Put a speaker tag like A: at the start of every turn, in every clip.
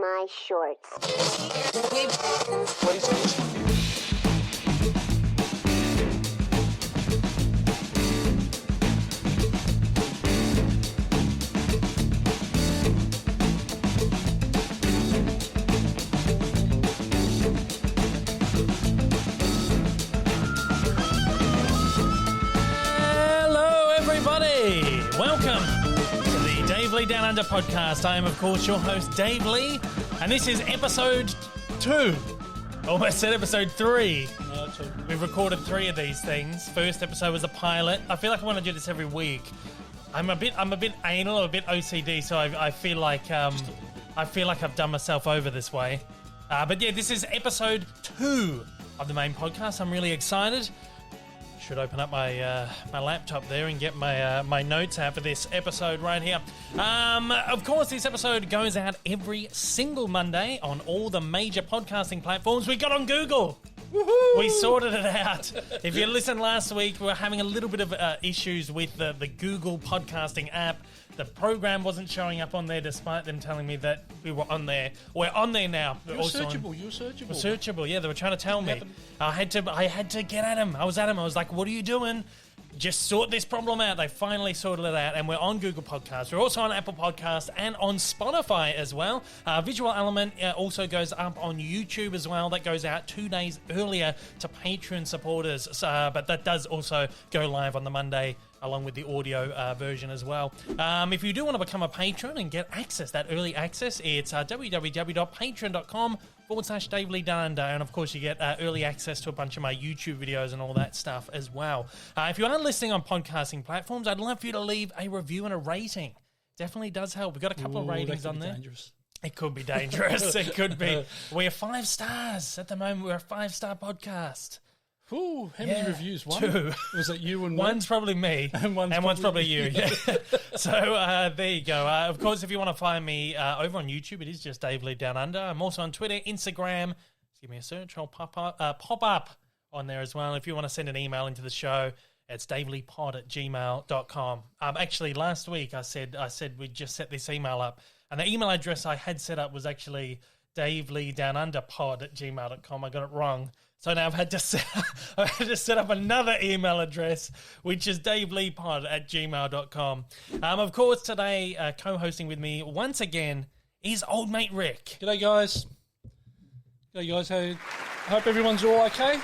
A: my shorts.
B: Welcome to the Dave Lee Down Under podcast. I am, of course, your host, Dave Lee, and this is episode 2. Almost said episode 3.
C: No, 2.
B: We've recorded 3 of these things. First episode was a pilot. I feel like I want to do this every week. I'm a bit anal, a bit OCD, so I feel like I've done myself over this way. But yeah, this is episode 2 of the main podcast. I'm really excited. Should open up my laptop there and get my notes out for this episode right here. Of course, this episode goes out every single Monday on all the major podcasting platforms. We got on Google. Woohoo! We sorted it out. If you listened last week, we were having a little bit of issues with the Google podcasting app. The program wasn't showing up on there despite them telling me that we were on there. We're on there now.
C: You're searchable. You're searchable.
B: We're searchable, yeah. They were trying to tell me. I had to get at him. I was at him. I was like, what are you doing? Just sort this problem out. They finally sorted it out, and we're on Google Podcasts. We're also on Apple Podcasts and on Spotify as well. Visual Element also goes up on YouTube as well. That goes out 2 days earlier to Patreon supporters, but that does also go live on the Monday along with the audio version as well. If you do want to become a patron and get access, that early access, it's www.patreon.com/Dave Lee Down Under, and of course you get early access to a bunch of my YouTube videos and all that stuff as well. If you are listening on podcasting platforms, I'd love for you to leave a review and a rating. Definitely does help. We've got a couple of ratings on there.
C: Dangerous.
B: It could be dangerous. It could be. We're 5 stars at the moment. We're a 5-star podcast.
C: Ooh, how many reviews? 1?
B: 2.
C: Was it you and me?
B: One's probably me, and one's probably you. Yeah. So there you go. Of course, if you want to find me over on YouTube, it is just Dave Lee Down Under. I'm also on Twitter, Instagram. Just give me a search. I'll pop up on there as well. If you want to send an email into the show, it's daveleepod@gmail.com. Actually, last week I said we'd just set this email up, and the email address I had set up was actually daveleedownunderpod@gmail.com. I got it wrong. So now I've had to set up another email address, which is daveleepod@gmail.com. Of course, today, co-hosting with me once again is old mate Rick.
C: G'day, guys. I hope everyone's all okay.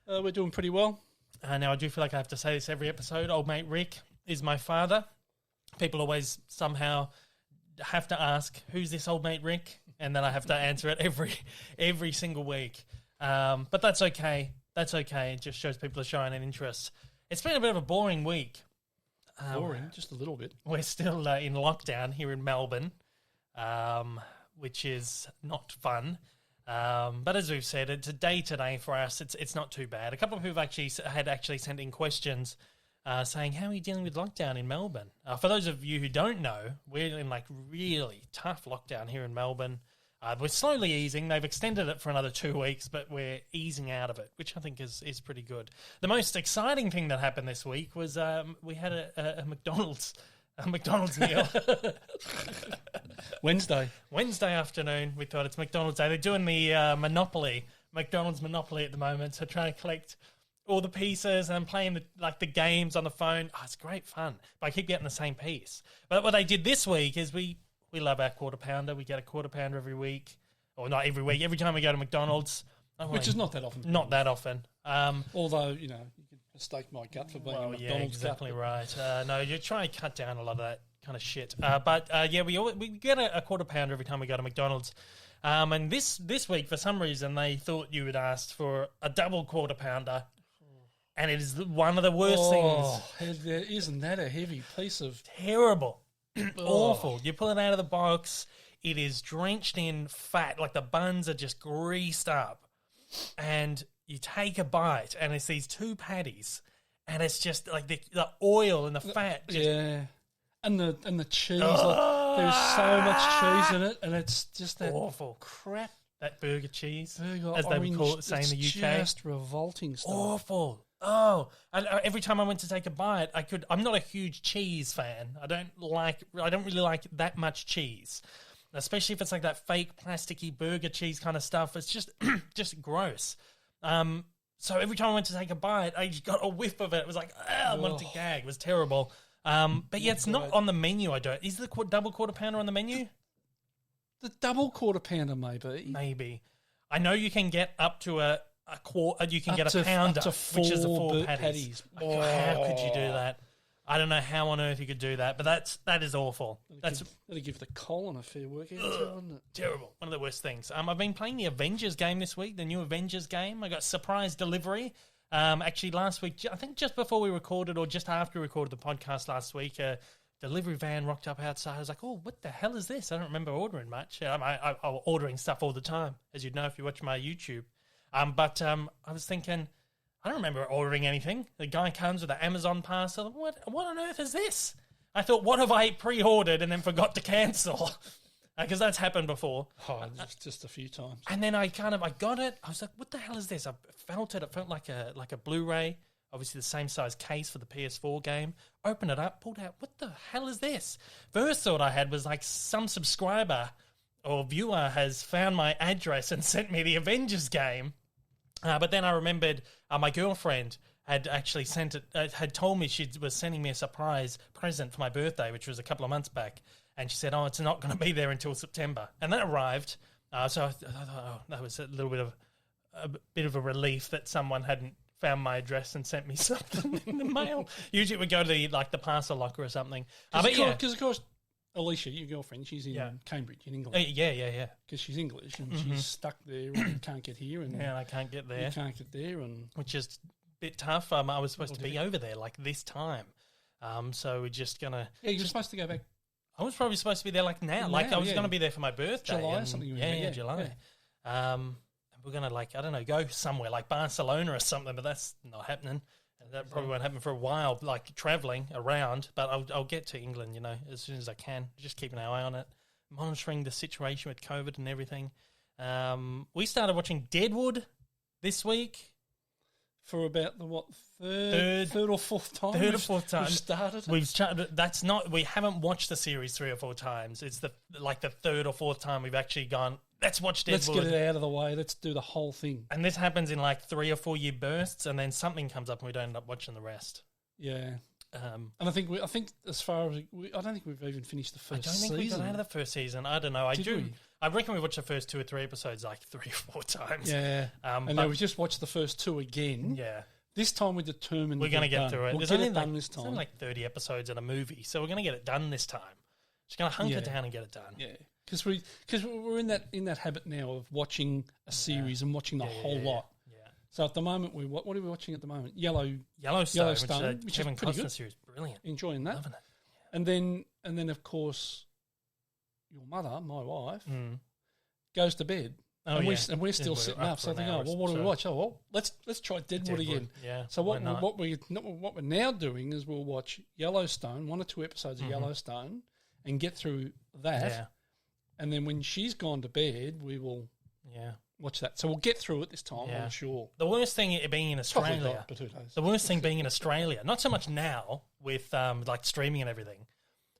C: We're doing pretty well.
B: Now, I do feel like I have to say this every episode. Old mate Rick is my father. People always somehow have to ask, who's this old mate Rick? And then I have to answer it every single week. But that's okay. That's okay. It just shows people are showing an interest. It's been a bit of a boring week.
C: Boring, just a little bit.
B: We're still in lockdown here in Melbourne, which is not fun. But as we've said, it's a day today for us. It's not too bad. A couple of people had sent in questions saying, how are you dealing with lockdown in Melbourne? For those of you who don't know, we're in really tough lockdown here in Melbourne. We're slowly easing. They've extended it for another 2 weeks, but we're easing out of it, which I think is pretty good. The most exciting thing that happened this week was we had a McDonald's meal.
C: Wednesday
B: afternoon. We thought it's McDonald's Day. They're doing the McDonald's Monopoly at the moment, so trying to collect all the pieces, and I'm playing the games on the phone. Oh, it's great fun, but I keep getting the same piece. But what they did this week is we love our quarter pounder. We get a quarter pounder every week, or not every week. Every time we go to McDonald's,
C: which is not that often.
B: Not that often.
C: Although you can mistake my gut for being a McDonald's.
B: Yeah, exactly right. No, you try and cut down a lot of that kind of shit. But we get a quarter pounder every time we go to McDonald's. And this week, for some reason, they thought you had asked for a double quarter pounder. And it is one of the worst things.
C: Isn't that a heavy piece of...
B: Terrible. Awful. You pull it out of the box, it is drenched in fat, like the buns are just greased up. And you take a bite, and it's these 2 patties, and it's just like the oil and the fat.
C: Yeah. And the cheese. There's so much cheese in it, and it's just that
B: awful
C: crap.
B: That burger cheese,
C: as
B: they would call it, say in the UK.
C: Just revolting stuff.
B: Awful. Oh, and every time I went to take a bite, I'm not a huge cheese fan. I don't really like that much cheese. especially if it's like that fake plasticky burger cheese kind of stuff. It's just just gross. So every time I went to take a bite, I just got a whiff of it. It was like, I wanted to gag. It was terrible. But yeah, it's not on the menu. Is the double quarter pounder on the menu?
C: The double quarter pounder, maybe.
B: Maybe. I know you can get up to a quarter. You can get a pounder, which is the 4 patties. How could you do that? I don't know how on earth you could do that, but that is awful. That'd
C: give the colon a fair workout, wouldn't it?
B: Terrible. One of the worst things. I've been playing the Avengers game this week, the new Avengers game. I got surprise delivery. Actually, last week, I think just before we recorded or just after we recorded the podcast last week, a delivery van rocked up outside. I was like, oh, what the hell is this? I don't remember ordering much. I'm ordering stuff all the time, as you'd know if you watch my YouTube. But I was thinking, I don't remember ordering anything. The guy comes with an Amazon parcel. What on earth is this? I thought, what have I pre-ordered and then forgot to cancel? Because that's happened before.
C: Oh, just a few times.
B: And then I got it. I was like, what the hell is this? I felt it. It felt like a Blu-ray. Obviously the same size case for the PS4 game. Opened it up, pulled out. What the hell is this? First thought I had was like some subscriber or viewer has found my address and sent me the Avengers game. But then I remembered my girlfriend had actually sent it, had told me she was sending me a surprise present for my birthday, which was a couple of months back. And she said, oh, it's not going to be there until September. And that arrived. So I thought, that was a bit of a relief that someone hadn't found my address and sent me something in the mail. Usually it would go to the parcel locker or something.
C: Because, of course, Alicia, your girlfriend, she's in Cambridge in England.
B: Yeah.
C: Because she's English and she's stuck there and can't get here. And
B: I can't get there.
C: You can't get there. Which
B: is a bit tough. I was supposed to be over there like this time. So we're just going to...
C: Yeah, you're supposed to go back.
B: I was probably supposed to be there like now. Like I was going to be there for my birthday.
C: July or something.
B: July. Yeah. We're going to, go somewhere like Barcelona or something, but that's not happening. That probably won't happen for a while, like travelling around, but I'll get to England, as soon as I can. Just keep an eye on it, monitoring the situation with COVID and everything. We started watching Deadwood this week.
C: For about the third or fourth time?
B: Third or fourth time.
C: We've
B: started. We haven't watched the series 3 or 4 times. It's the third or fourth time we've actually gone, let's watch Deadwood.
C: Let's get it out of the way. Let's do the whole thing.
B: And this happens in 3 or 4 year bursts, and then something comes up and we don't end up watching the rest.
C: Yeah. And I think as far as I don't think we've even finished the first season.
B: I don't think we got out of the first season. I don't know. I reckon we watched the first 2 or 3 episodes 3 or 4 times.
C: Yeah. And then we just watched the first 2 again.
B: Yeah.
C: This time we're determined
B: we're going to get through it.
C: We'll get it done this time.
B: There's only 30 episodes in a movie, so we're going to get it done this time. Just going to hunker down and get it done.
C: Yeah. Because we're in that habit now of watching a series and watching the whole lot. Yeah. So at the moment, what are we watching at the moment? Yellowstone, which is
B: Kevin
C: pretty
B: Costner
C: good.
B: series, brilliant.
C: Enjoying that.
B: Loving it. Yeah.
C: And then of course, your mother, my wife, goes to bed. And we're still sitting up. So I think, what do we watch? Oh, well, let's try Deadwood again.
B: Yeah.
C: So what we're now doing is we'll watch Yellowstone, 1 or 2 episodes of Yellowstone, and get through that. Yeah. And then when she's gone to bed, we will watch that. So we'll get through it this time, I'm sure.
B: The worst thing being in Australia, not so much now with streaming and everything,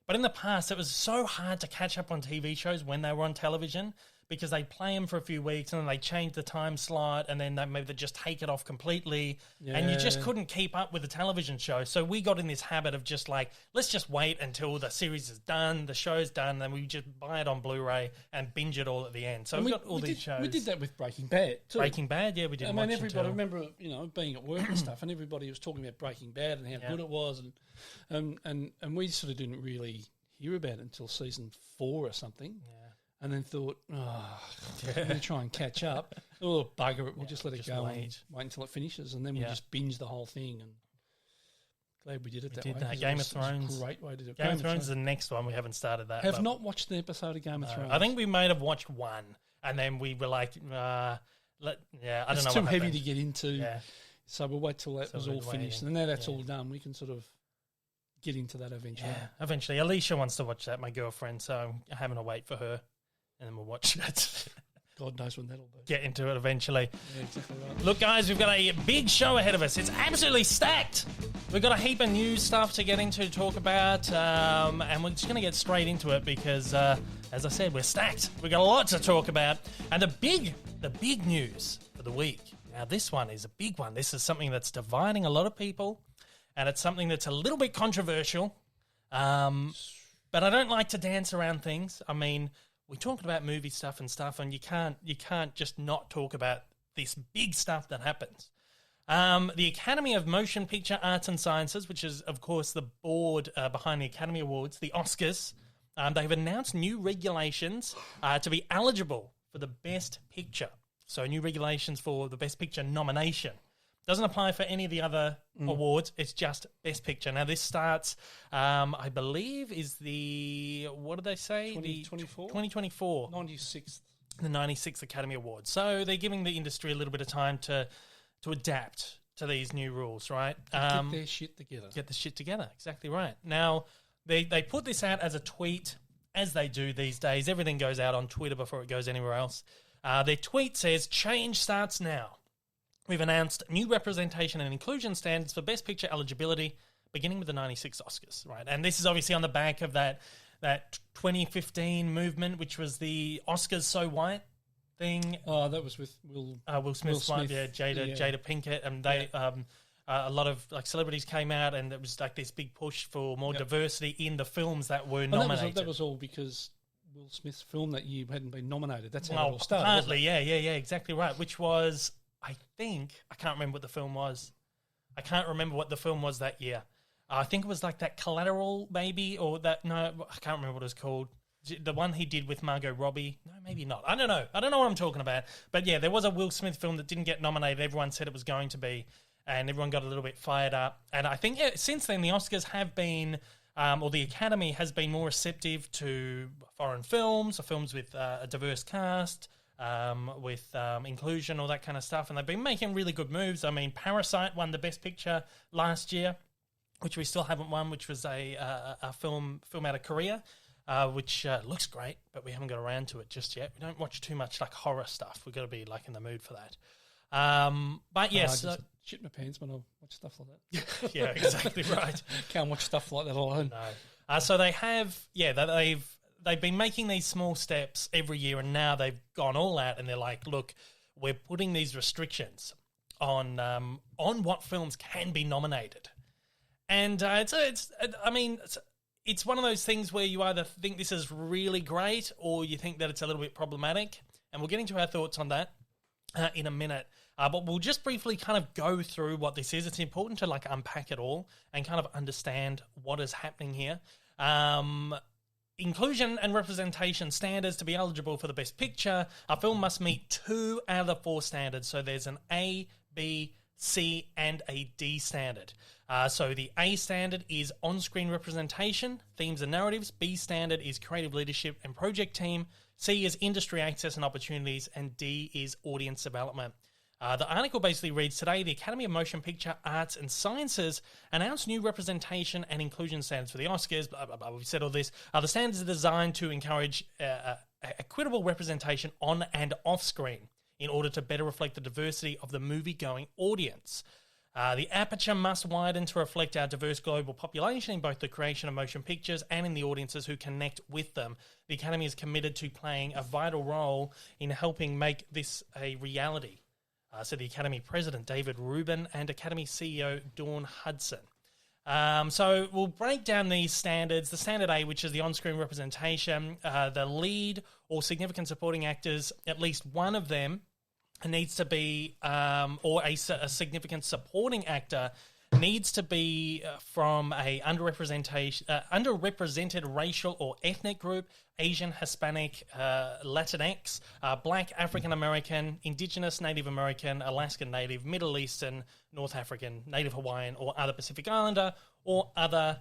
B: but in the past it was so hard to catch up on TV shows when they were on television, because they play them for a few weeks and then they change the time slot and then maybe they just take it off completely and you just couldn't keep up with the television show. So we got in this habit of just let's just wait until the series is done, the show's done, and we just buy it on Blu-ray and binge it all at the end. So we got all these shows.
C: We did that with Breaking Bad too.
B: Breaking Bad, we did.
C: I remember, being at work and stuff, and everybody was talking about Breaking Bad and how good it was, and we sort of didn't really hear about it until season 4 or something. Yeah. And then thought, I'm going to try and catch up. Oh, bugger it, we'll just let it go and wait until it finishes. And then we just binge the whole thing. And glad we did it that way.
B: Game of Thrones.
C: It's a great way to do it.
B: Game of Thrones is the next one. We haven't started that.
C: Have not watched an episode of Game of Thrones.
B: I think we may have watched one. And then we were like, I don't know.
C: It's too heavy to get into. Yeah. So we'll wait till that was all finished. And now that's all done, we can sort of get into that eventually.
B: Yeah, eventually. Alicia wants to watch that, my girlfriend. So I'm having to wait for her. And then we'll watch it.
C: God knows when that'll be.
B: Get into it eventually.
C: Yeah, exactly right.
B: Look, guys, we've got a big show ahead of us. It's absolutely stacked. We've got a heap of news stuff to get into, to talk about, and we're just going to get straight into it because, as I said, we're stacked. We've got a lot to talk about. And the big news for the week. Now, this one is a big one. This is something that's dividing a lot of people, and it's something that's a little bit controversial. But I don't like to dance around things. I mean, we talked about movie stuff, and you can't just not talk about this big stuff that happens. The Academy of Motion Picture Arts and Sciences, which is, of course, the board behind the Academy Awards, the Oscars, they've announced new regulations to be eligible for the Best Picture. So new regulations for the Best Picture nomination. Doesn't apply for any of the other awards. It's just Best Picture. Now, this starts, I believe, is what did they say?
C: 2024?
B: 2024.
C: 96th.
B: The 96th Academy Awards. So they're giving the industry a little bit of time to adapt to these new rules, right?
C: Get their shit together.
B: Get the shit together. Exactly right. Now, they put this out as a tweet, as they do these days. Everything goes out on Twitter before it goes anywhere else. Their tweet says, "Change starts now. We've announced new representation and inclusion standards for Best Picture eligibility, beginning with the 96 Oscars." Right, and this is obviously on the back of that 2015 movement, which was the Oscars So White thing.
C: Oh, that was with Will
B: Smith. Yeah, Jada Pinkett, and they a lot of like celebrities came out, and it was like this big push for more diversity in the films that were nominated.
C: That was all because Will Smith's film that year hadn't been nominated. That's how it all started.
B: Partly, yeah, exactly right. Which was, I think, I can't remember what the film was. I can't remember what the film was that year. I think it was like that Collateral, maybe, or that, no, I can't remember what it was called. The one he did with Margot Robbie. No, maybe not. I don't know. I don't know what I'm talking about. But yeah, there was a Will Smith film that didn't get nominated. Everyone said it was going to be, and everyone got a little bit fired up. And I think since then, the Oscars have been, or the Academy has been more receptive to foreign films, or films with a diverse cast, with inclusion, all that kind of stuff. And they've been making really good moves. I mean, Parasite won the Best Picture last year, which we still haven't won, which was a film out of Korea, which looks great, but we haven't got around to it just yet. We don't watch too much like horror stuff. We've got to be like in the mood for that. But yes,
C: I just shit my pants when I watch stuff like that.
B: Yeah, exactly right.
C: Can't watch stuff like that alone.
B: No. So they have, they've been making these small steps every year, and now they've gone all out, and they're like, look, we're putting these restrictions on what films can be nominated. And it's one of those things where you either think this is really great or you think that it's a little bit problematic. And we'll get into our thoughts on that in a minute. But we'll just briefly kind of go through what this is. It's important to like unpack it all and kind of understand what is happening here. Inclusion and representation standards. To be eligible for the Best Picture, a film must meet 2 out of the 4 standards. So there's an A, B, C, and a D standard. So the A standard is on-screen representation, themes and narratives. B standard is creative leadership and project team. C is industry access and opportunities. And D is audience development. The article basically reads, today, the Academy of Motion Picture Arts and Sciences announced new representation and inclusion standards for the Oscars. Blah, blah, blah. We've said all this. The standards are designed to encourage equitable representation on and off screen in order to better reflect the diversity of the movie-going audience. The aperture must widen to reflect our diverse global population in both the creation of motion pictures and in the audiences who connect with them. The Academy is committed to playing a vital role in helping make this a reality, said the Academy President David Rubin and Academy CEO Dawn Hudson. So we'll break down these standards. The standard A, which is the on-screen representation, the lead or significant supporting actors, at least one of them needs to be, or a significant supporting actor needs to be from a underrepresented racial or ethnic group, Asian, Hispanic, Latinx, Black, African American, Indigenous, Native American, Alaskan Native, Middle Eastern, North African, Native Hawaiian, or other Pacific Islander, or other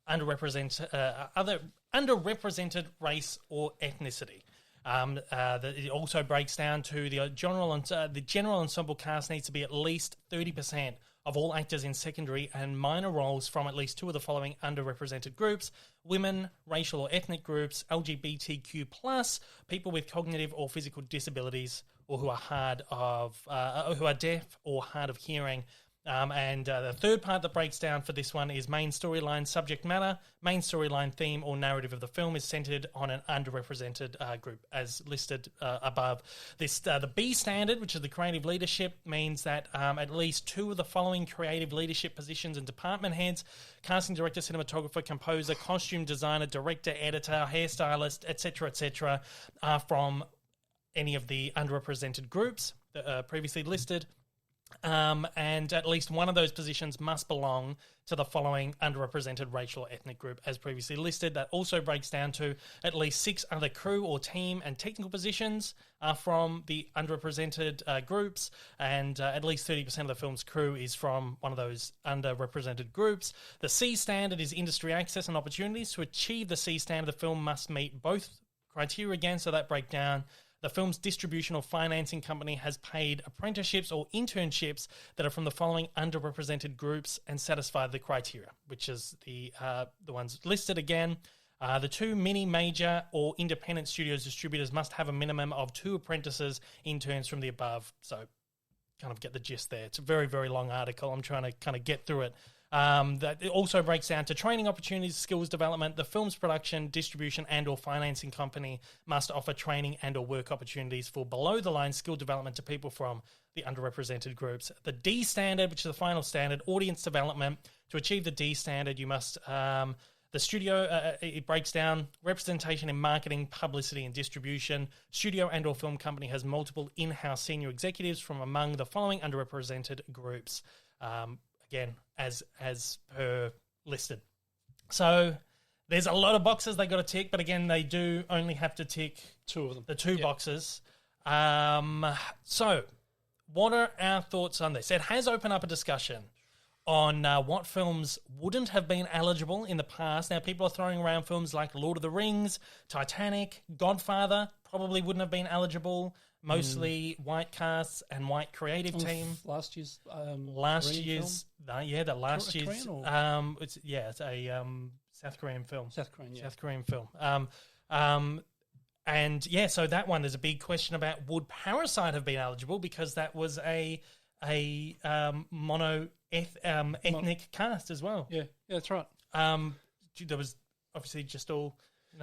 B: underrepresented race or ethnicity. It also breaks down to the general ensemble cast needs to be at least 30% of all actors in secondary and minor roles from at least two of the following underrepresented groups: women, racial or ethnic groups, LGBTQ+, people with cognitive or physical disabilities, or who are deaf or hard of hearing. And the third part that breaks down for this one is main storyline subject matter. Main storyline theme or narrative of the film is centered on an underrepresented group, as listed above. The B standard, which is the creative leadership, means that at least two of the following creative leadership positions and department heads: casting director, cinematographer, composer, costume designer, director, editor, hairstylist, etc., are from any of the underrepresented groups that previously listed. And at least one of those positions must belong to the following underrepresented racial or ethnic group as previously listed. That also breaks down to at least 6 other crew or team and technical positions are from the underrepresented groups, and at least 30% of the film's crew is from one of those underrepresented groups. The C standard is industry access and opportunities. To achieve the C standard, the film must meet both criteria again, so that breakdown. The film's distribution or financing company has paid apprenticeships or internships that are from the following underrepresented groups and satisfy the criteria, which is the ones listed again. The 2 mini, major, or independent studios distributors must have a minimum of 2 apprentices, interns from the above. So kind of get the gist there. It's a very, very long article. I'm trying to kind of get through it. That it also breaks down to training opportunities, skills development. The film's production, distribution and or financing company must offer training and or work opportunities for below-the-line skill development to people from the underrepresented groups. The D standard, which is the final standard, audience development. To achieve the D standard, you must... the studio, it breaks down representation in marketing, publicity and distribution. Studio and or film company has multiple in-house senior executives from among the following underrepresented groups. Again, as per listed. So there's a lot of boxes they got to tick, but again, they do only have to tick
C: 2 of them.
B: The 2 boxes. So what are our thoughts on this? It has opened up a discussion on what films wouldn't have been eligible in the past. Now, people are throwing around films like Lord of the Rings, Titanic, Godfather, probably wouldn't have been eligible. Mostly white casts and white creative team.
C: Last year's
B: year's it's a South Korean film.
C: South Korean
B: film. And yeah, so that one, there's a big question about would Parasite have been eligible, because that was a mono ethnic cast as well.
C: Yeah, that's right.
B: There was obviously just all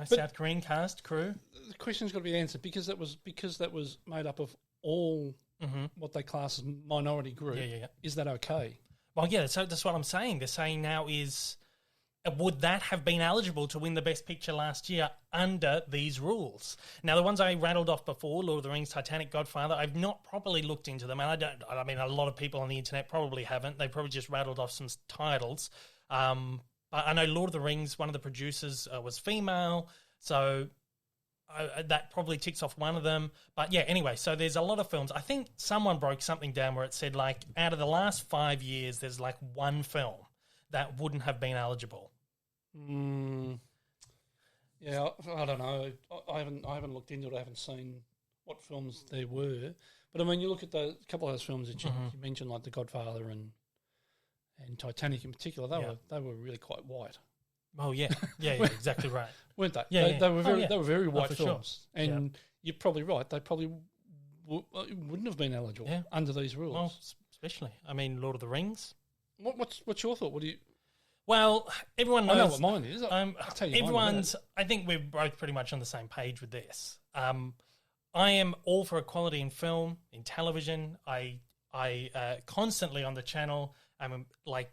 B: South Korean cast crew.
C: The question's got to be answered because that was made up of all what they class as minority group.
B: Yeah.
C: Is that okay?
B: Well, yeah. So that's what I'm saying. They're saying now is would that have been eligible to win the Best Picture last year under these rules? Now, the ones I rattled off before, Lord of the Rings, Titanic, Godfather, I've not properly looked into them, and I mean, a lot of people on the internet probably haven't. They probably just rattled off some titles. I know Lord of the Rings, one of the producers was female, so that probably ticks off one of them. But yeah, anyway, so there's a lot of films. I think someone broke something down where it said, like, out of the last 5 years, there's like one film that wouldn't have been eligible.
C: Yeah, I don't know. I haven't looked into it. I haven't seen what films there were. But I mean, you look at a couple of those films that you mentioned, like The Godfather and Titanic in particular. They were really quite white.
B: Oh yeah, exactly right,
C: weren't they?
B: Yeah,
C: they were very white films,
B: sure.
C: And you're probably right. They probably wouldn't have been eligible under these rules.
B: Well, especially, I mean, Lord of the Rings.
C: What's your thought? What do you?
B: Well, everyone knows.
C: I know what mine is. I'll tell you
B: everyone's. I think we're both pretty much on the same page with this. I am all for equality in film, in television. I constantly on the channel. I'm like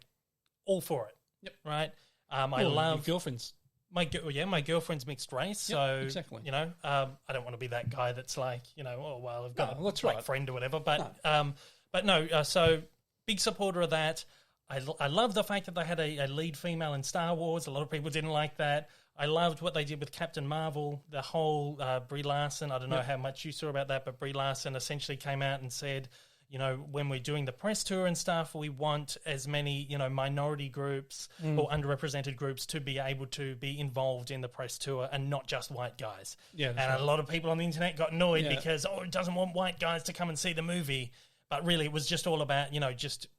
B: all for it.
C: Yep.
B: Right. I love
C: your girlfriends.
B: My girlfriend's mixed race, so
C: exactly.
B: You know, I don't want to be that guy that's like, you know, oh well, I've got a black friend or whatever. But so big supporter of that. I love the fact that they had a lead female in Star Wars. A lot of people didn't like that. I loved what they did with Captain Marvel. The whole Brie Larson. I don't know how much you saw about that, but Brie Larson essentially came out and said, when we're doing the press tour and stuff, we want as many, minority groups or underrepresented groups to be able to be involved in the press tour and not just white guys.
C: Yeah,
B: and
C: right.
B: A lot of people on the internet got annoyed because, it doesn't want white guys to come and see the movie. But really, it was just all about,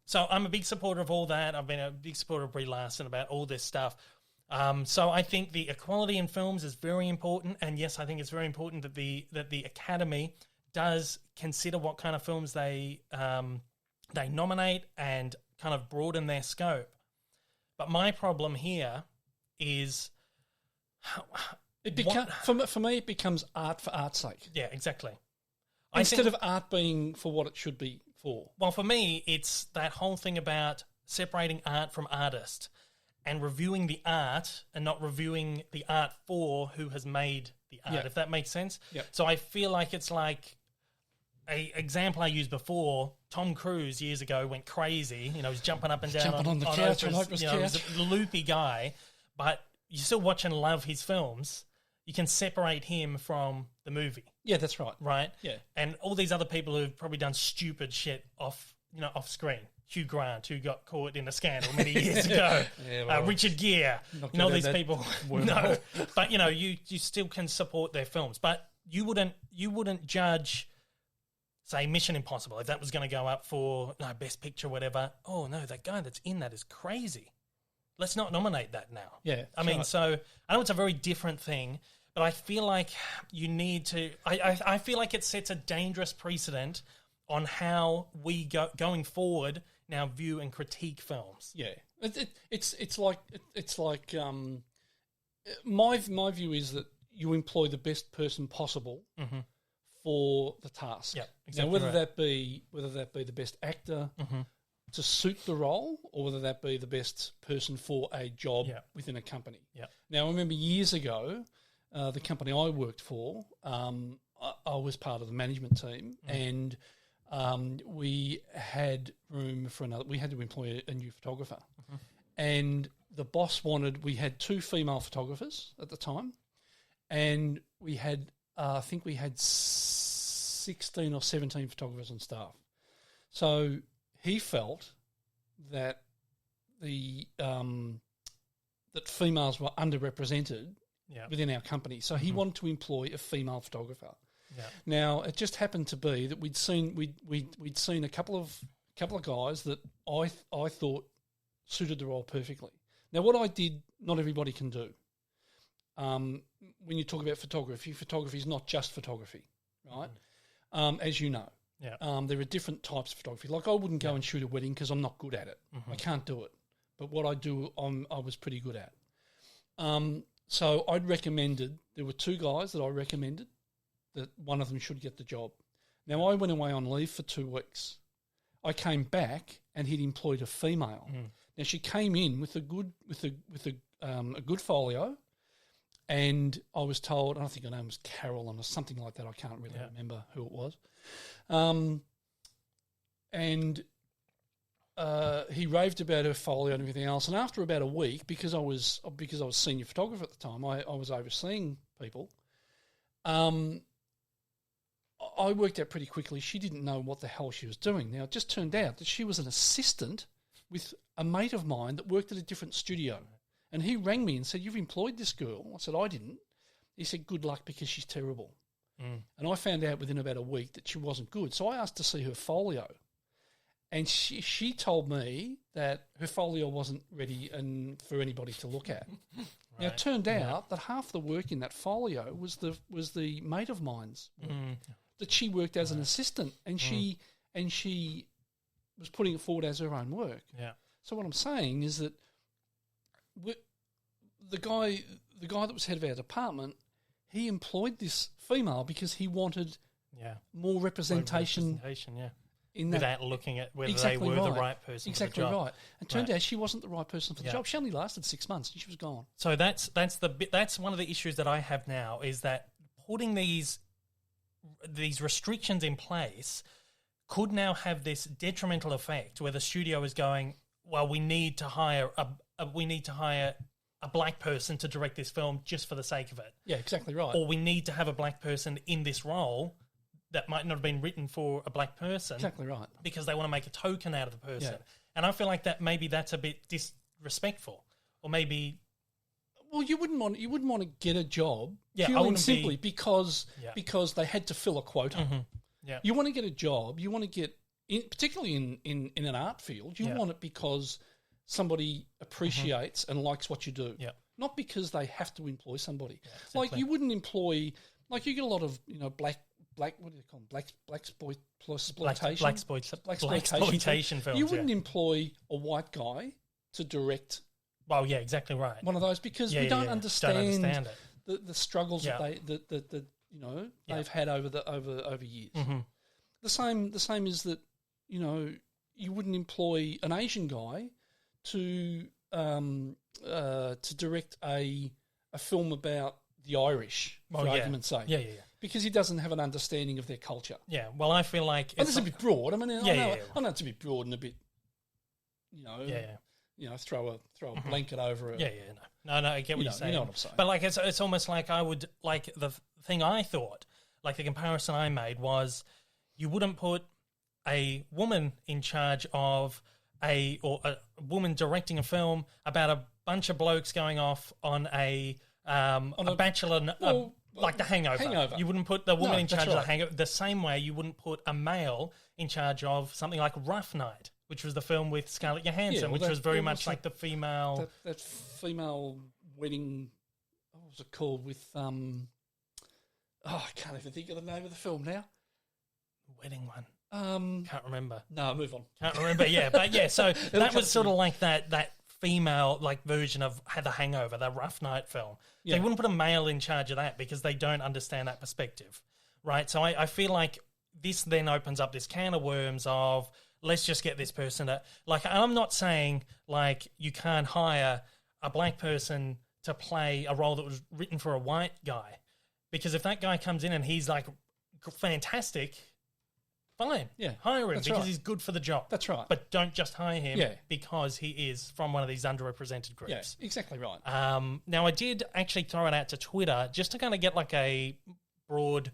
B: So I'm a big supporter of all that. I've been a big supporter of Brie Larson about all this stuff. So I think the equality in films is very important. And yes, I think it's very important that the Academy does consider what kind of films they nominate and kind of broaden their scope. But my problem here is
C: for me it becomes art for art's sake.
B: Yeah, exactly.
C: Instead of art being for what it should be for.
B: Well, for me, it's that whole thing about separating art from artist and reviewing the art and not reviewing the art for who has made the art, if that makes sense.
C: Yep.
B: So I feel like it's like an example I used before. Tom Cruise years ago went crazy. He was jumping up and down
C: on the couch, on Oprah's couch.
B: He was a loopy guy, but you still watch and love his films. You can separate him from the movie.
C: Yeah, that's right.
B: Right?
C: Yeah.
B: And all these other people who've probably done stupid shit off screen. Hugh Grant, who got caught in a scandal many years ago. Richard Gere. These people. No. But, you still can support their films. But you wouldn't judge, say, Mission Impossible, if that was going to go up for Best Picture or whatever. Oh, no, that guy that's in that is crazy. Let's not nominate that now.
C: Yeah.
B: So I know it's a very different thing, but I feel like you need to... I feel like it sets a dangerous precedent on how we going forward now view and critique films.
C: Yeah, it's like my view is that you employ the best person possible for the task.
B: Yeah, exactly.
C: Now, whether that be the best actor to suit the role, or whether that be the best person for a job within a company.
B: Yeah.
C: Now, I remember years ago, the company I worked for, I was part of the management team, and we had room for another. We had to employ a new photographer, and the boss we had 2 female photographers at the time, and we had, I think we had 16 or 17 photographers on staff. So he felt that that females were underrepresented within our company, so he wanted to employ a female photographer. Yeah. Now, it just happened to be that we'd seen a couple of guys that I thought suited the role perfectly. Now, what I did, not everybody can do. When you talk about photography is not just photography, right? As you know. Yeah. There are different types of photography. Like, I wouldn't go and shoot a wedding because I'm not good at it. I can't do it. But what I do, I was pretty good at. So there were 2 guys that I recommended that one of them should get the job. Now, I went away on leave for 2 weeks. I came back and he'd employed a female. Now, she came in with a good folio, and I was told, I think her name was Carolyn or something like that. I can't really remember who it was. And he raved about her folio and everything else. And after about a week, because I was senior photographer at the time, I was overseeing people. I worked out pretty quickly she didn't know what the hell she was doing. Now, it just turned out that she was an assistant with a mate of mine that worked at a different studio. And he rang me and said, "You've employed this girl." I said, "I didn't." He said, "Good luck, because she's terrible." And I found out within about a week that she wasn't good. So I asked to see her folio. And she told me that her folio wasn't ready and for anybody to look at. Right. Now, it turned out that half the work in that folio was the mate of mine's that she worked as an assistant, and she was putting it forward as her own work. Yeah. So what I'm saying is that the guy that was head of our department, he employed this female because he wanted more representation. In that,
B: without looking at whether they were the right person for the job.
C: Right. And turned out she wasn't the right person for the job. She only lasted 6 months and she was gone.
B: So that's one of the issues that I have now, is that putting these restrictions in place could now have this detrimental effect where the studio is going, well, we need to hire a black person to direct this film just for the sake of it.
C: Yeah, exactly right.
B: Or we need to have a black person in this role that might not have been written for a black person.
C: Exactly right.
B: Because they want to make a token out of the person.
C: Yeah.
B: And I feel like that maybe that's a bit disrespectful. Or maybe...
C: Well, you wouldn't want to get a job
B: purely
C: and simply because they had to fill a quota.
B: Mm-hmm. Yeah.
C: You want to get a job, you want to get, particularly in an art field, you want it because somebody appreciates and likes what you do.
B: Yeah.
C: Not because they have to employ somebody.
B: Yeah, exactly.
C: Like you wouldn't employ, like you get a lot of, black what do you call them? Blaxploitation
B: films.
C: You wouldn't employ a white guy to direct.
B: Well, yeah, exactly right.
C: One of those because we don't understand
B: it.
C: the struggles that they've had over years.
B: Mm-hmm.
C: The same is that you wouldn't employ an Asian guy to direct a film about the Irish, for argument's sake.
B: Yeah.
C: Because he doesn't have an understanding of their culture.
B: Yeah, well, I feel like...
C: But it's a bit broad. I mean, I know it's a bit broad and a bit, throw a blanket over it.
B: No, I get what you're saying.
C: You know what I'm saying.
B: But, like, it's almost like I would... Like, the thing I thought, like, the comparison I made was you wouldn't put a woman in charge of a woman directing a film about a bunch of blokes going off on a bachelor... like The Hangover. You wouldn't put the woman in charge of The Hangover. The same way you wouldn't put a male in charge of something like Rough Night, which was the film with Scarlett Johansson, which was very much like the female...
C: That female wedding... What was it called? With... I can't even think of the name of the film now.
B: Wedding one. Can't remember.
C: No, move on.
B: Can't remember, yeah. But yeah, so that was sort of like that female like version of The Hangover, the Rough Night film. Yeah. They wouldn't put a male in charge of that because they don't understand that perspective, right? So I feel like this then opens up this can of worms of let's just get this person to... Like, I'm not saying like you can't hire a black person to play a role that was written for a white guy, because if that guy comes in and he's like fantastic... Fine, hire him because he's good for the job.
C: That's right.
B: But don't just hire him because he is from one of these underrepresented groups.
C: Yeah, exactly right.
B: Now, I did actually throw it out to Twitter just to kind of get like a broad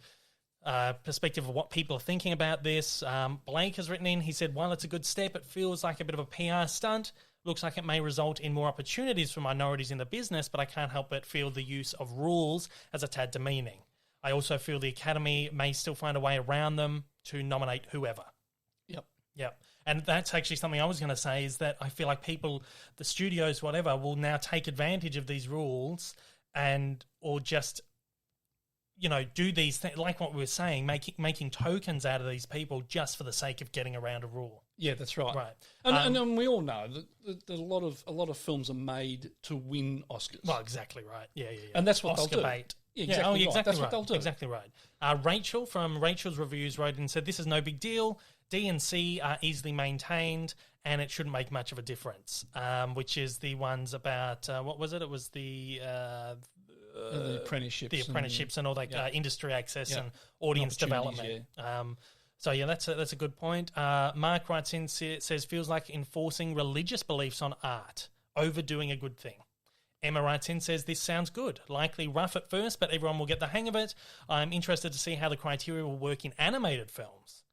B: perspective of what people are thinking about this. Blake has written in, he said, while it's a good step, it feels like a bit of a PR stunt. Looks like it may result in more opportunities for minorities in the business, but I can't help but feel the use of rules as a tad demeaning. I also feel the Academy may still find a way around them to nominate whoever. Yep. And that's actually something I was going to say, is that I feel like people, the studios, whatever, will now take advantage of these rules or just, do these things, like what we were saying, making tokens out of these people just for the sake of getting around a rule.
C: Yeah, that's right.
B: Right.
C: And we all know that a lot of films are made to win Oscars.
B: Well, exactly right. Yeah.
C: And that's what
B: Oscar
C: they'll do.
B: bait.
C: Yeah, exactly right. That's what they'll do.
B: Exactly right. Rachel from Rachel's Reviews wrote and said, this is no big deal. D and C are easily maintained and it shouldn't make much of a difference, which is the ones about, what was it? It was the
C: apprenticeships.
B: The apprenticeships and all that industry access and audience development.
C: Yeah.
B: So, that's a good point. Mark writes in, says, feels like enforcing religious beliefs on art, overdoing a good thing. Emma writes in, says, this sounds good. Likely rough at first, but everyone will get the hang of it. I'm interested to see how the criteria will work in animated films.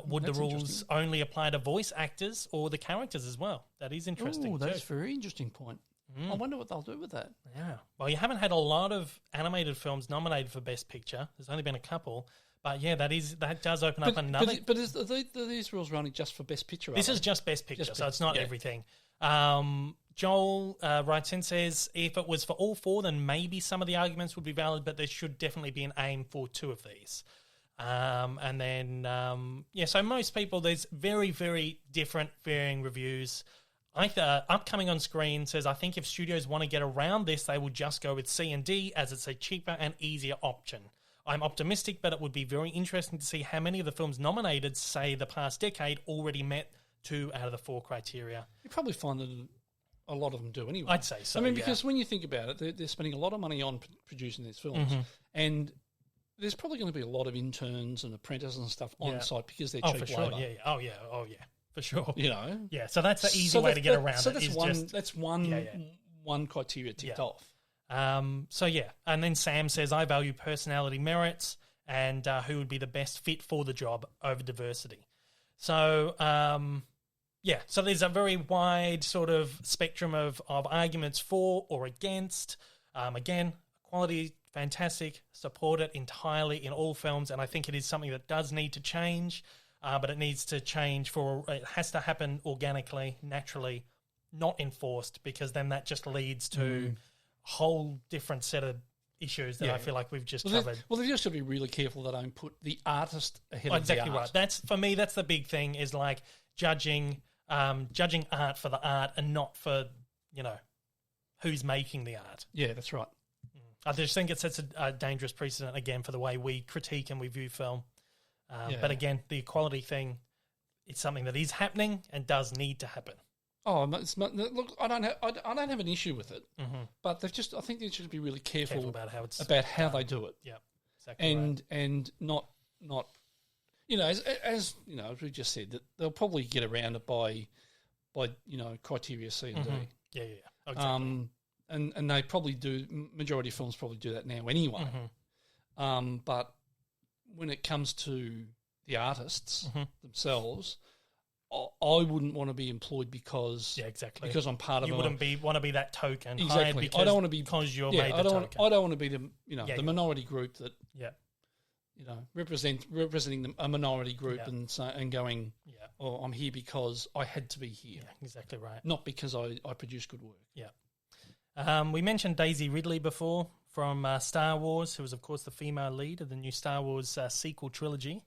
B: Would the rules only apply to voice actors or the characters as well? That is interesting.
C: Oh, that's a very interesting point. I wonder what they'll do with that.
B: Yeah. Well, you haven't had a lot of animated films nominated for Best Picture. There's only been a couple. But yeah, that does open up another...
C: But are these rules running just for Best Picture?
B: This is just Best Picture, so it's not everything. Joel writes in, says, if it was for all four, then maybe some of the arguments would be valid, but there should definitely be an aim for two of these. And then, so most people, there's very, very different varying reviews. Upcoming on Screen says, I think if studios want to get around this, they will just go with C and D as it's a cheaper and easier option. I'm optimistic, but it would be very interesting to see how many of the films nominated, say, the past decade, already met 2 out of the 4 criteria.
C: You probably find that a lot of them do anyway.
B: I'd say so,
C: I mean, because when you think about it, they're spending a lot of money on producing these films, and there's probably going to be a lot of interns and apprentices and stuff on site because they're cheap
B: for
C: labour.
B: Sure. Oh, yeah, for sure.
C: Yeah,
B: so that's the easy way to get around it.
C: So that's one criteria ticked off.
B: And then Sam says, I value personality merits and who would be the best fit for the job over diversity. So, so there's a very wide sort of spectrum of arguments for or against. Again, quality, fantastic, support it entirely in all films, and I think it is something that does need to change, but it needs to change it has to happen organically, naturally, not enforced, because then that just leads to a whole different set of issues that I feel like we've just covered.
C: They've just got to be really careful they don't put the artist ahead of the art.
B: Exactly right. That's, for me, that's the big thing, is like judging art for the art and not for, who's making the art.
C: Yeah, that's right.
B: I just think it sets a dangerous precedent, again, for the way we critique and we view film. But again, the equality thing, it's something that is happening and does need to happen.
C: Oh, look, I don't have an issue with it, but I think they should be really careful
B: about how
C: they do it.
B: Yeah, exactly.
C: And not, as we just said, that they'll probably get around it by criteria C and D.
B: Yeah, exactly.
C: And they probably do. Majority of films probably do that now anyway. But when it comes to the artists themselves, I wouldn't want to be employed because because I'm part of. You
B: wouldn't want to be that token.
C: Exactly. I don't want to be
B: because you're made the token.
C: I don't want to be the the minority group that representing a minority group and going. Oh, I'm here because I had to be here.
B: Yeah, exactly right.
C: Not because I produce good work.
B: Yeah. We mentioned Daisy Ridley before from Star Wars, who was, of course, the female lead of the new Star Wars sequel trilogy.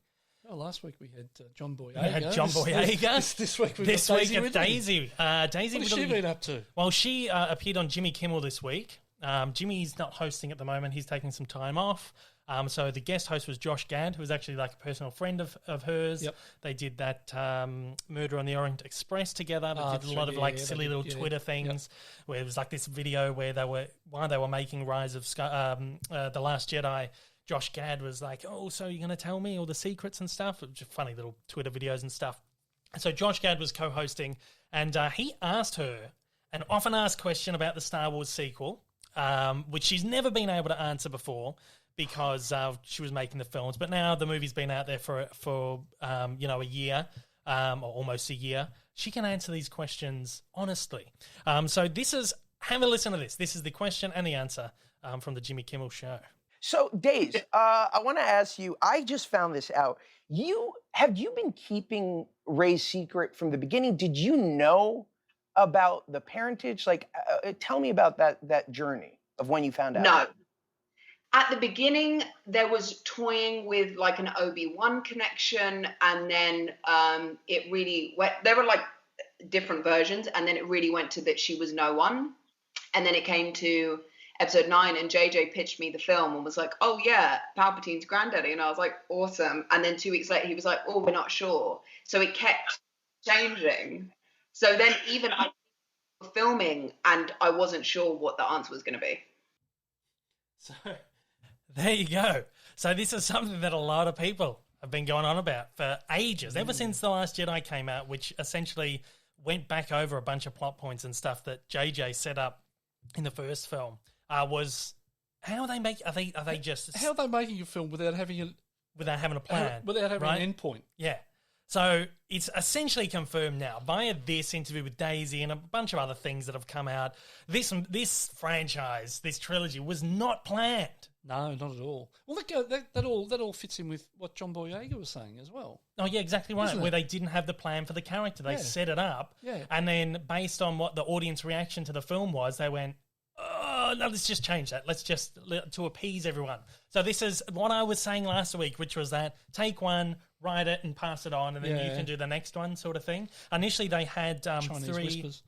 C: Oh, last week we had John Boyega.
B: This week
C: it's Daisy Ridley.
B: Daisy. Daisy
C: what has she been up to?
B: Well, she appeared on Jimmy Kimmel this week. Jimmy's not hosting at the moment. He's taking some time off. So the guest host was Josh Gad, who was actually like a personal friend of hers. Yep. They did that Murder on the Orient Express together. They did a lot of silly little Twitter things where it was like this video where they were making Rise of The Last Jedi. Josh Gad was like, oh, so you're going to tell me all the secrets and stuff? Just funny little Twitter videos and stuff. And so Josh Gad was co-hosting, and he asked her an often asked question about the Star Wars sequel, which she's never been able to answer before because she was making the films. But now the movie's been out there for a year, or almost a year. She can answer these questions honestly. So have a listen to this. This is the question and the answer from the Jimmy Kimmel Show.
A: So, Daze, I want to ask you, I just found this out. Have you been keeping Rey's secret from the beginning? Did you know about the parentage? Like, tell me about that journey of when you found out.
D: No. At the beginning, there was toying with like an Obi-Wan connection, and then it really went, there were like different versions, and then it really went to that she was no one. And then it came to episode 9, and JJ pitched me the film and was like, oh yeah, Palpatine's granddaddy. And I was like, awesome. And then 2 weeks later, he was like, oh, we're not sure. So it kept changing. So then even I was filming and I wasn't sure what the answer was going to be.
B: So there you go. So this is something that a lot of people have been going on about for ages, ever since The Last Jedi came out, which essentially went back over a bunch of plot points and stuff that JJ set up in the first film. Was how are they making
C: a film without having a
B: plan,
C: without having
B: right?
C: an end point?
B: Yeah. So it's essentially confirmed now via this interview with Daisy and a bunch of other things that have come out. This franchise, this trilogy, was not planned.
C: No, not at all. Well, that all fits in with what John Boyega was saying as well.
B: Oh yeah, exactly right. Where they didn't have the plan for the character, they set it up, and then based on what the audience reaction to the film was, they went, oh, no, let's just change that. Let's just, to appease everyone. So this is what I was saying last week, which was that take one, write it and pass it on, and then you can do the next one sort of thing. Initially they had
C: Chinese whispers.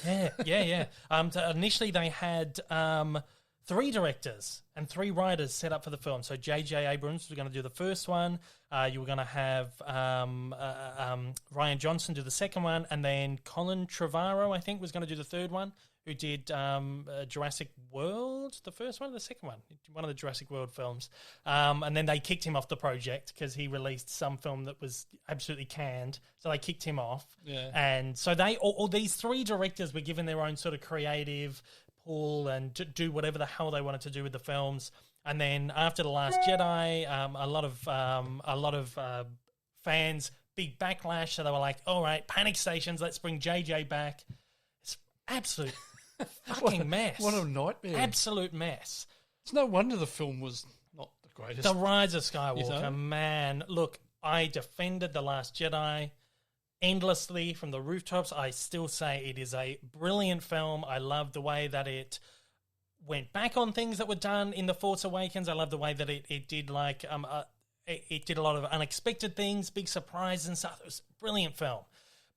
B: Yeah. Initially they had 3 directors and 3 writers set up for the film. So J.J. Abrams was going to do the first one. You were going to have Rian Johnson do the second one, and then Colin Trevorrow, I think, was going to do the third one, who did Jurassic World, the first one or the second one? One of the Jurassic World films. And then they kicked him off the project because he released some film that was absolutely canned. So they kicked him off. Yeah. And so all these 3 directors were given their own sort of creative pull and do whatever the hell they wanted to do with the films. And then after The Last Jedi, a lot of fans, big backlash. So they were like, all right, panic stations, let's bring JJ back. It's absolute fucking mess.
C: What a nightmare.
B: Absolute mess.
C: It's no wonder the film was not the greatest.
B: The Rise of Skywalker,
C: You know?
B: man. Look, I defended The Last Jedi endlessly from the rooftops. I still say it is a brilliant film. I love the way that it went back on things that were done in The Force Awakens. I love the way that it did it did a lot of unexpected things, big surprises and stuff. It was a brilliant film.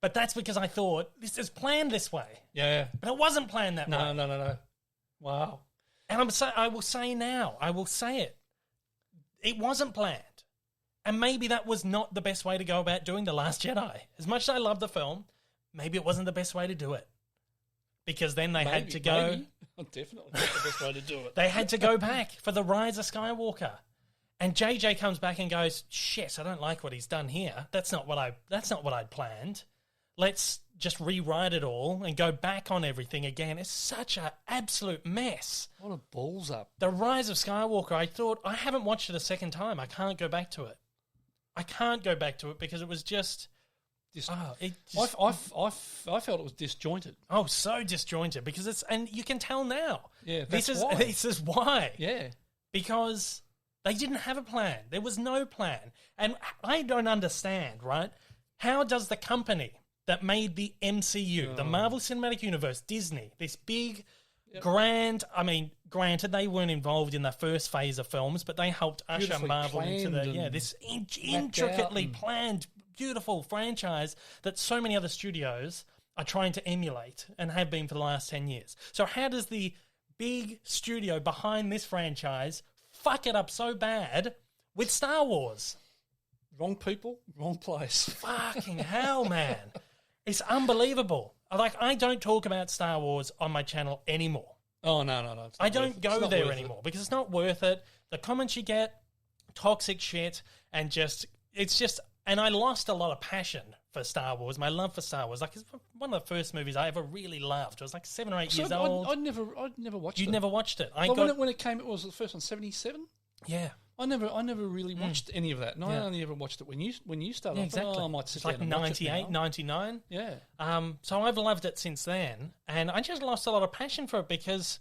B: But that's because I thought this is planned this way.
C: Yeah.
B: But it wasn't planned that way.
C: No. Wow.
B: And I will say now, I will say it. It wasn't planned. And maybe that was not the best way to go about doing The Last Jedi. As much as I love the film, maybe it wasn't the best way to do it. Because then they had to go...
C: Maybe. Definitely not the best way to do it.
B: They had to go back for The Rise of Skywalker. And JJ comes back and goes, shit, I don't like what he's done here. That's not what I'd planned. Let's just rewrite it all and go back on everything again. It's such an absolute mess.
C: What a balls up.
B: The Rise of Skywalker, I thought, I haven't watched it a second time. I can't go back to it. I can't go back to it because it was just...
C: I felt it was disjointed.
B: Oh, so disjointed because it's... And you can tell now.
C: Yeah,
B: This is why.
C: Yeah.
B: Because they didn't have a plan. There was no plan. And I don't understand, right? How does the company that made the MCU, the Marvel Cinematic Universe, Disney, this big, grand... I mean, granted, they weren't involved in the first phase of films, but they helped usher Marvel into this intricately planned, beautiful franchise that so many other studios are trying to emulate and have been for the last 10 years. So how does the big studio behind this franchise fuck it up so bad with Star Wars?
C: Wrong people, wrong place.
B: Fucking hell, man. It's unbelievable. Like, I don't talk about Star Wars on my channel anymore.
C: Oh, no.
B: I don't go there anymore because it's not worth it. The comments you get, toxic shit, and and I lost a lot of passion for Star Wars, my love for Star Wars. Like, it's one of the first movies I ever really loved. I was like 7 or 8 years old.
C: I'd never watched it.
B: You'd never watched it.
C: When it came, it was the first one, 77?
B: Yeah.
C: I never really watched any of that. No, I only ever watched it when you started.
B: Yeah, exactly.
C: I might sit
B: it's like
C: down and watch it
B: 98,
C: now.
B: 99.
C: Yeah.
B: So I've loved it since then, and I just lost a lot of passion for it because,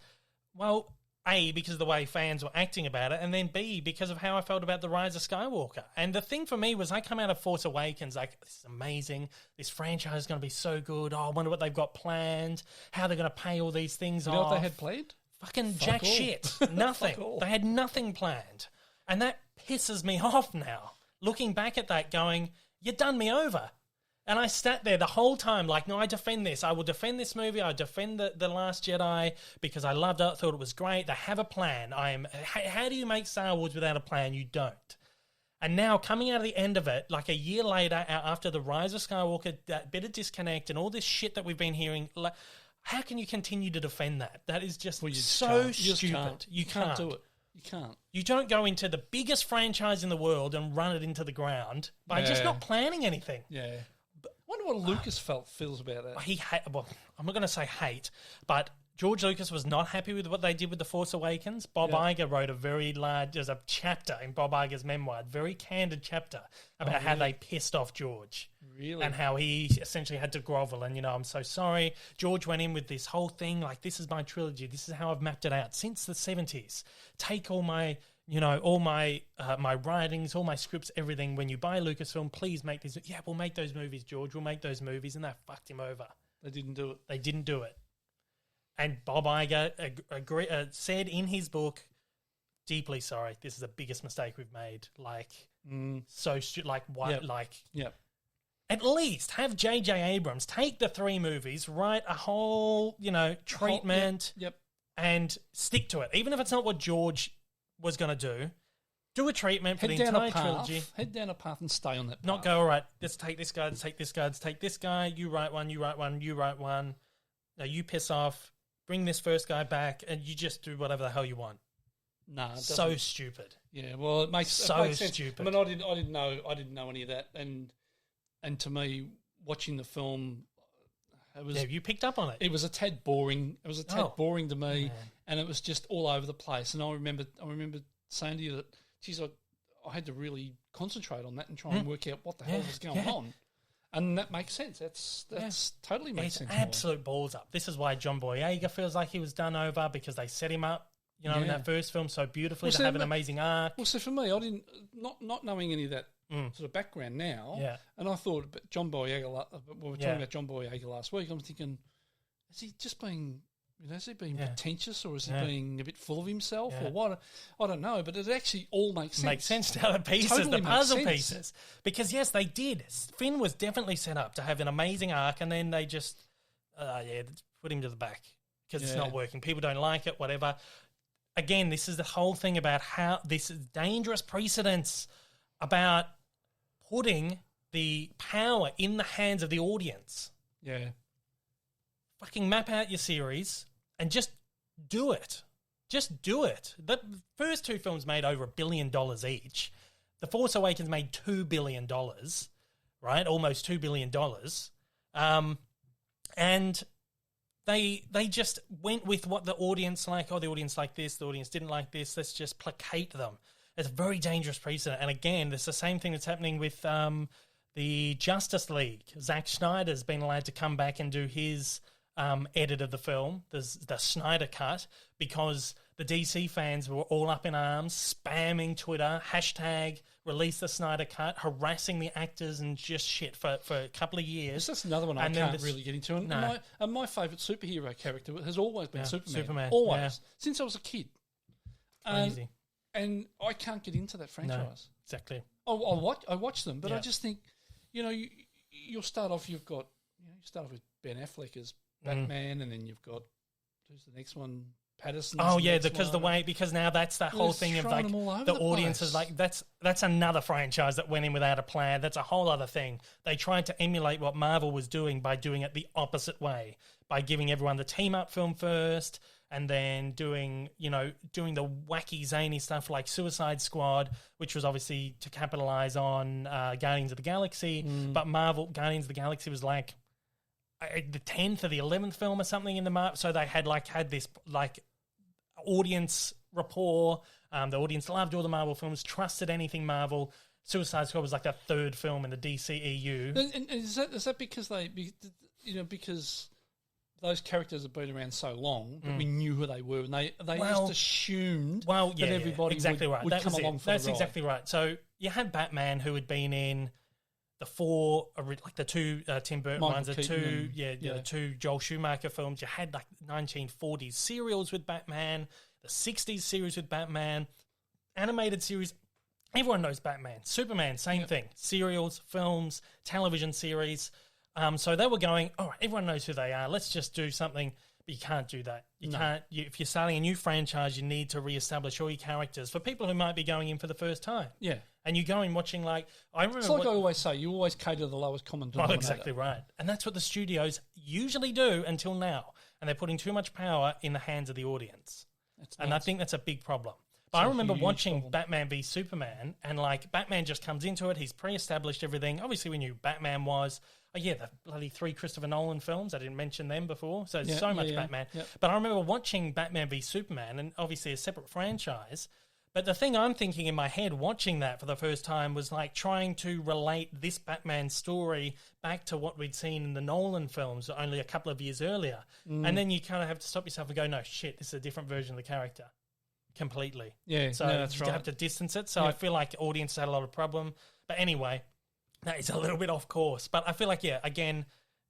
B: well, A, because of the way fans were acting about it, and then B, because of how I felt about The Rise of Skywalker. And the thing for me was I come out of Force Awakens like, this is amazing. This franchise is going to be so good. Oh, I wonder what they've got planned, how they're going to pay all these things off.
C: You know what they had planned?
B: Fucking jack shit. Nothing. They had nothing planned. And that pisses me off now. Looking back at that going, you done me over. And I sat there the whole time like, no, I defend this. I will defend this movie. I defend the Last Jedi because I loved it. I thought it was great. They have a plan. How do you make Star Wars without a plan? You don't. And now coming out of the end of it, like a year later, after The Rise of Skywalker, that bit of disconnect and all this shit that we've been hearing, how can you continue to defend that? That is just so stupid. You can't do it.
C: You can't.
B: You don't go into the biggest franchise in the world and run it into the ground by just not planning anything.
C: Yeah. I wonder what Lucas feels about that.
B: Well, I'm not going to say hate, but George Lucas was not happy with what they did with The Force Awakens. Bob Iger wrote there's a chapter in Bob Iger's memoir, a very candid chapter about how they pissed off George.
C: Really?
B: And how he essentially had to grovel and, I'm so sorry. George went in with this whole thing, like, this is my trilogy. This is how I've mapped it out since the 70s. Take all my, all my my writings, all my scripts, everything. When you buy Lucasfilm, please make these. Yeah, we'll make those movies, George. We'll make those movies. And that fucked him over.
C: They didn't do it. And
B: Bob Iger said in his book, deeply sorry, this is the biggest mistake we've made. Like, at least have J.J. Abrams take the 3 movies, write a whole, treatment, and stick to it. Even if it's not what George was going to do a treatment for the entire trilogy.
C: Head down a path and stay on that path.
B: Not go, all right, let's take this guy, let's take this guy, let's take this guy, you write one, you write one, you write one. Now you piss off, bring this first guy back, and you just do whatever the hell you want.
C: Nah,
B: so stupid.
C: Yeah, well, it makes
B: sense.
C: Stupid. I mean, I didn't know any of that, and to me, watching the film, it was
B: you picked up on it.
C: It was a tad boring. It was a tad boring to me,
B: man.
C: and it was just all over the place. And I remember saying to you that, geez, I had to really concentrate on that and try and work out what the hell was going on. And that makes sense. That's totally makes sense.
B: Absolute balls up. This is why John Boyega feels like he was done over, because they set him up, in that first film so beautifully to have an amazing arc.
C: Well, so for me, I didn't not knowing any of that sort of background now, and I thought about John Boyega. We were talking about John Boyega last week. I'm thinking, is he just being, is he being pretentious, or is he being a bit full of himself, or what? I don't know, but it actually all makes sense.
B: Makes sense now, the pieces, totally the puzzle pieces. Because, yes, they did. Finn was definitely set up to have an amazing arc, and then they just, put him to the back because it's not working. People don't like it, whatever. Again, this is the whole thing about how this is dangerous precedence about putting the power in the hands of the audience.
C: Yeah.
B: Fucking map out your series and just do it. Just do it. The first two films made over $1 billion each. The Force Awakens made $2 billion, right? Almost $2 billion. And they just went with what the audience like. Oh, the audience liked this. The audience didn't like this. Let's just placate them. It's a very dangerous precedent. And again, it's the same thing that's happening with the Justice League. Zack Snyder's been allowed to come back and do his edit of the film, the Snyder cut, because the DC fans were all up in arms, spamming Twitter, hashtag release the Snyder cut, harassing the actors and just shit for a couple of years.
C: That's another one I can't really get into. And my favourite superhero character has always been Superman. Always. Yeah. Since I was a kid.
B: Crazy.
C: And I can't get into that franchise.
B: No, exactly.
C: I watch them, but I just think, you'll start off, you start off with Ben Affleck as Batman, and then you've got, who's the next one? Pattinson.
B: Oh yeah, because now that's the whole thing of like the audience is like that's another franchise that went in without a plan. That's a whole other thing. They tried to emulate what Marvel was doing by doing it the opposite way, by giving everyone the team up film first, and then doing the wacky zany stuff like Suicide Squad, which was obviously to capitalize on Guardians of the Galaxy. But Marvel Guardians of the Galaxy was like the 10th or the 11th film or something in the Marvel. So they had this audience rapport. The audience loved all the Marvel films, trusted anything Marvel. Suicide Squad was like the third film in the DCEU.
C: And is that because because those characters have been around so long that we knew who they were, and they just assumed that everybody would come along for the ride.
B: That's exactly right. So you had Batman, who had been in the four, like the two Tim Burton ones, the two Joel Schumacher films. You had like 1940s serials with Batman, the 60s series with Batman, animated series. Everyone knows Batman. Superman, same thing. Serials, films, television series. So they were going, all right, everyone knows who they are. Let's just do something. But you can't do that. If you're starting a new franchise, you need to reestablish all your characters for people who might be going in for the first time. Yeah. And you go in watching I remember.
C: It's like I always say, you always cater to the lowest common denominator.
B: Oh, exactly right. And that's what the studios usually do until now. And they're putting too much power in the hands of the audience. I think that's a big problem. But I remember watching Batman v Superman, and Batman just comes into it. He's pre-established everything. Obviously, we knew Batman was. The bloody 3 Christopher Nolan films. I didn't mention them before. So so much Batman. Yep. But I remember watching Batman v Superman, and obviously a separate franchise. But the thing I'm thinking in my head watching that for the first time was trying to relate this Batman story back to what we'd seen in the Nolan films only a couple of years earlier. And then you kind of have to stop yourself and go, no, shit, this is a different version of the character. Completely. Yeah, so that's right. You have to distance it. So I feel like audience had a lot of problem. But anyway, that is a little bit off course. But I feel like, again,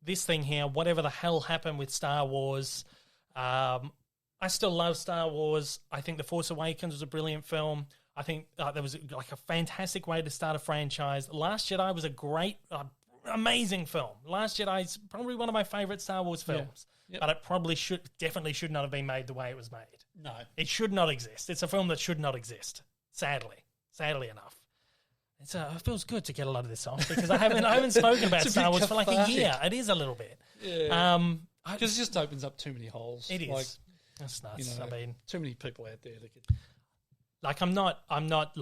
B: this thing here, whatever the hell happened with Star Wars, I still love Star Wars. I think The Force Awakens was a brilliant film. I think there was a fantastic way to start a franchise. Last Jedi was a great, amazing film. Last Jedi is probably one of my favorite Star Wars films. Yep. But it definitely should not have been made the way it was made.
C: No.
B: It should not exist. It's a film that should not exist, sadly enough. It feels good to get a lot of this off because I haven't spoken about Star Wars for a year. It is a little bit.
C: Yeah. Because it just opens up too many holes.
B: It is. That's nuts.
C: Too many people out there that could...
B: I'm not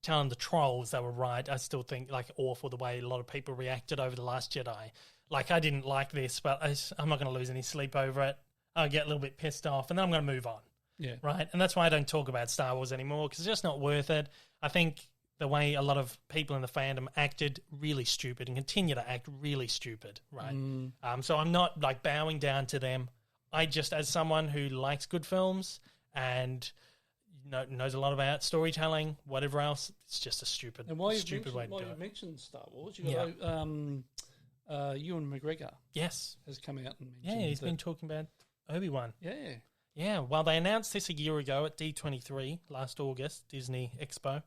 B: telling the trolls they were right. I still think awful the way a lot of people reacted over The Last Jedi. I didn't like this, but I'm not going to lose any sleep over it. I'll get a little bit pissed off, and then I'm going to move on.
C: Yeah.
B: Right? And that's why I don't talk about Star Wars anymore, because it's just not worth it. I think the way a lot of people in the fandom acted really stupid and continue to act really stupid, right? So I'm not like bowing down to them. I just, as someone who likes good films and knows a lot about storytelling, whatever else, it's just a stupid,
C: And why
B: stupid way to do
C: you
B: it.
C: mentioned Star Wars, you got Ewan McGregor
B: Yes.
C: has come out and
B: Yeah,
C: mentioned
B: he's been talking about Obi-Wan.
C: Yeah.
B: Yeah, well, they announced this a year ago at D23 last August, Disney Expo.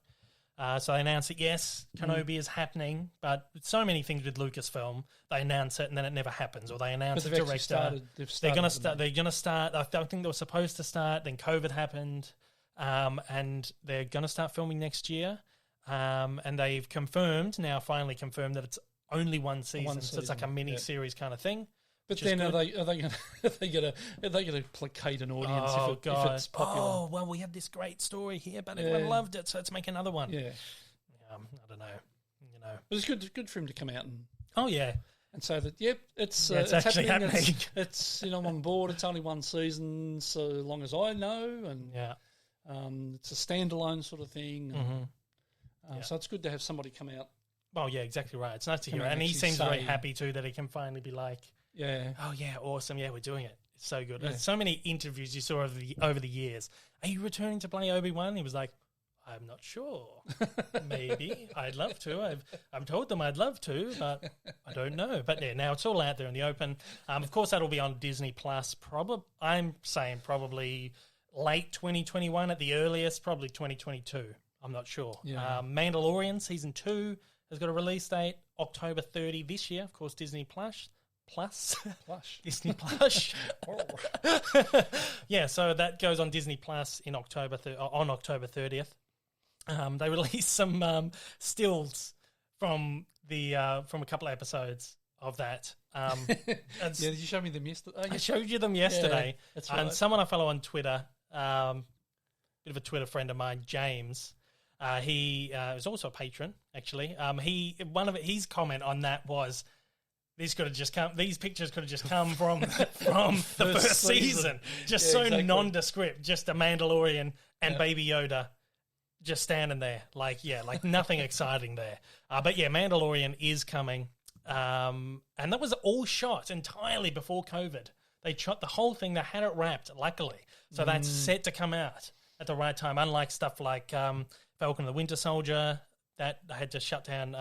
B: So they announced that, yes, Kenobi is happening, but with so many things with Lucasfilm, they announce it and then it never happens, or they announce
C: But
B: a
C: they've actually
B: director.
C: started- they've
B: They're
C: started
B: going to
C: them.
B: start. They're going to start. I don't think they were supposed to start. Then COVID happened, and they're going to start filming next year. And they've finally confirmed that it's only one season, so it's like a
C: season,
B: mini
C: yeah.
B: series kind of thing.
C: But
B: which is
C: then are
B: good.
C: they going to placate an audience if it's popular?
B: Oh, well, we have this great story here, but everyone loved it, so let's make another one.
C: Yeah.
B: I don't know.
C: But it's good for him to come out
B: Oh, yeah.
C: and say that, yep, it's
B: actually happening.
C: It's I'm on board. It's only one season, so long as I know, and
B: Yeah.
C: it's a standalone sort of thing.
B: Yeah.
C: So it's good to have somebody come out.
B: Oh, yeah, exactly right. It's nice to
C: Come
B: hear.
C: out
B: And he
C: and
B: seems
C: actually
B: very
C: say-
B: happy, too, that he can finally be like,
C: Yeah.
B: oh, yeah, awesome. Yeah, we're doing it. It's so good.
C: Yeah.
B: There's so many interviews you saw over the years. Are you returning to play Obi-Wan? He was like, I'm not sure. Maybe. I'd love to. I've told them I'd love to, but I don't know. But yeah, now it's all out there in the open. Of course, that'll be on Disney Plus. I'm saying probably late 2021 at the earliest, probably 2022. I'm not sure.
C: Yeah.
B: Mandalorian Season 2 has got a release date, October 30 this year. Of course, Disney Plus. Disney Plus. Yeah, so that goes on Disney Plus in October 30th. They released some stills from a couple of episodes of that.
C: Did you show me them yesterday?
B: I showed you them yesterday.
C: Yeah, that's
B: And
C: right.
B: someone I follow on Twitter, bit of a Twitter friend of mine, James. He is also a patron, actually. His comment on that was, these pictures could have just come from the first season. Just so
C: exactly.
B: nondescript, just a Mandalorian and Baby Yoda just standing there. Like nothing exciting there. But yeah, Mandalorian is coming. And that was all shot entirely before COVID. They shot the whole thing. They had it wrapped, luckily. So that's set to come out at the right time. Unlike stuff like Falcon and the Winter Soldier, that they had to shut down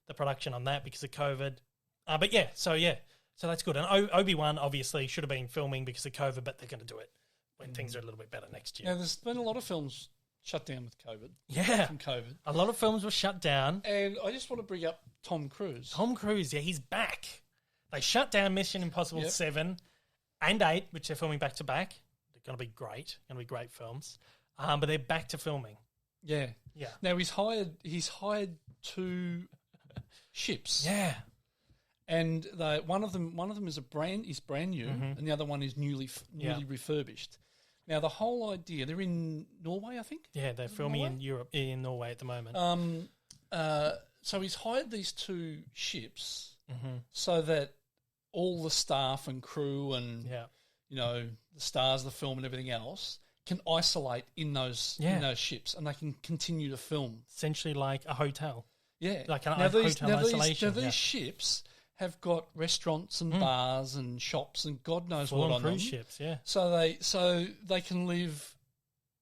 B: the production on that because of COVID. So that's good. And Obi-Wan obviously should have been filming because of COVID, but they're going to do it when things are a little bit better next year.
C: Now, there's been a lot of films shut down with COVID.
B: Yeah.
C: From COVID.
B: A lot of films were shut down.
C: And I just want to bring up Tom Cruise.
B: Tom Cruise, yeah, he's back. They shut down Mission Impossible 7 and 8, which they're filming back to back. They're going to be great. Going to be great films. But they're back to filming.
C: Yeah.
B: Yeah.
C: Now he's hired 2 ships.
B: Yeah.
C: And one of them is brand new, and the other one is newly refurbished. Now the whole idea, they're in Norway, I think.
B: Yeah, they're filming in Norway at the moment.
C: So he's hired these 2 ships so that all the staff and crew and the stars of the film and everything else can isolate in those ships, and they can continue to film.
B: Essentially like a hotel.
C: Yeah,
B: Like a hotel isolation.
C: These ships have got restaurants and bars and shops and God knows what on them.
B: Cruise ships, yeah.
C: So they can live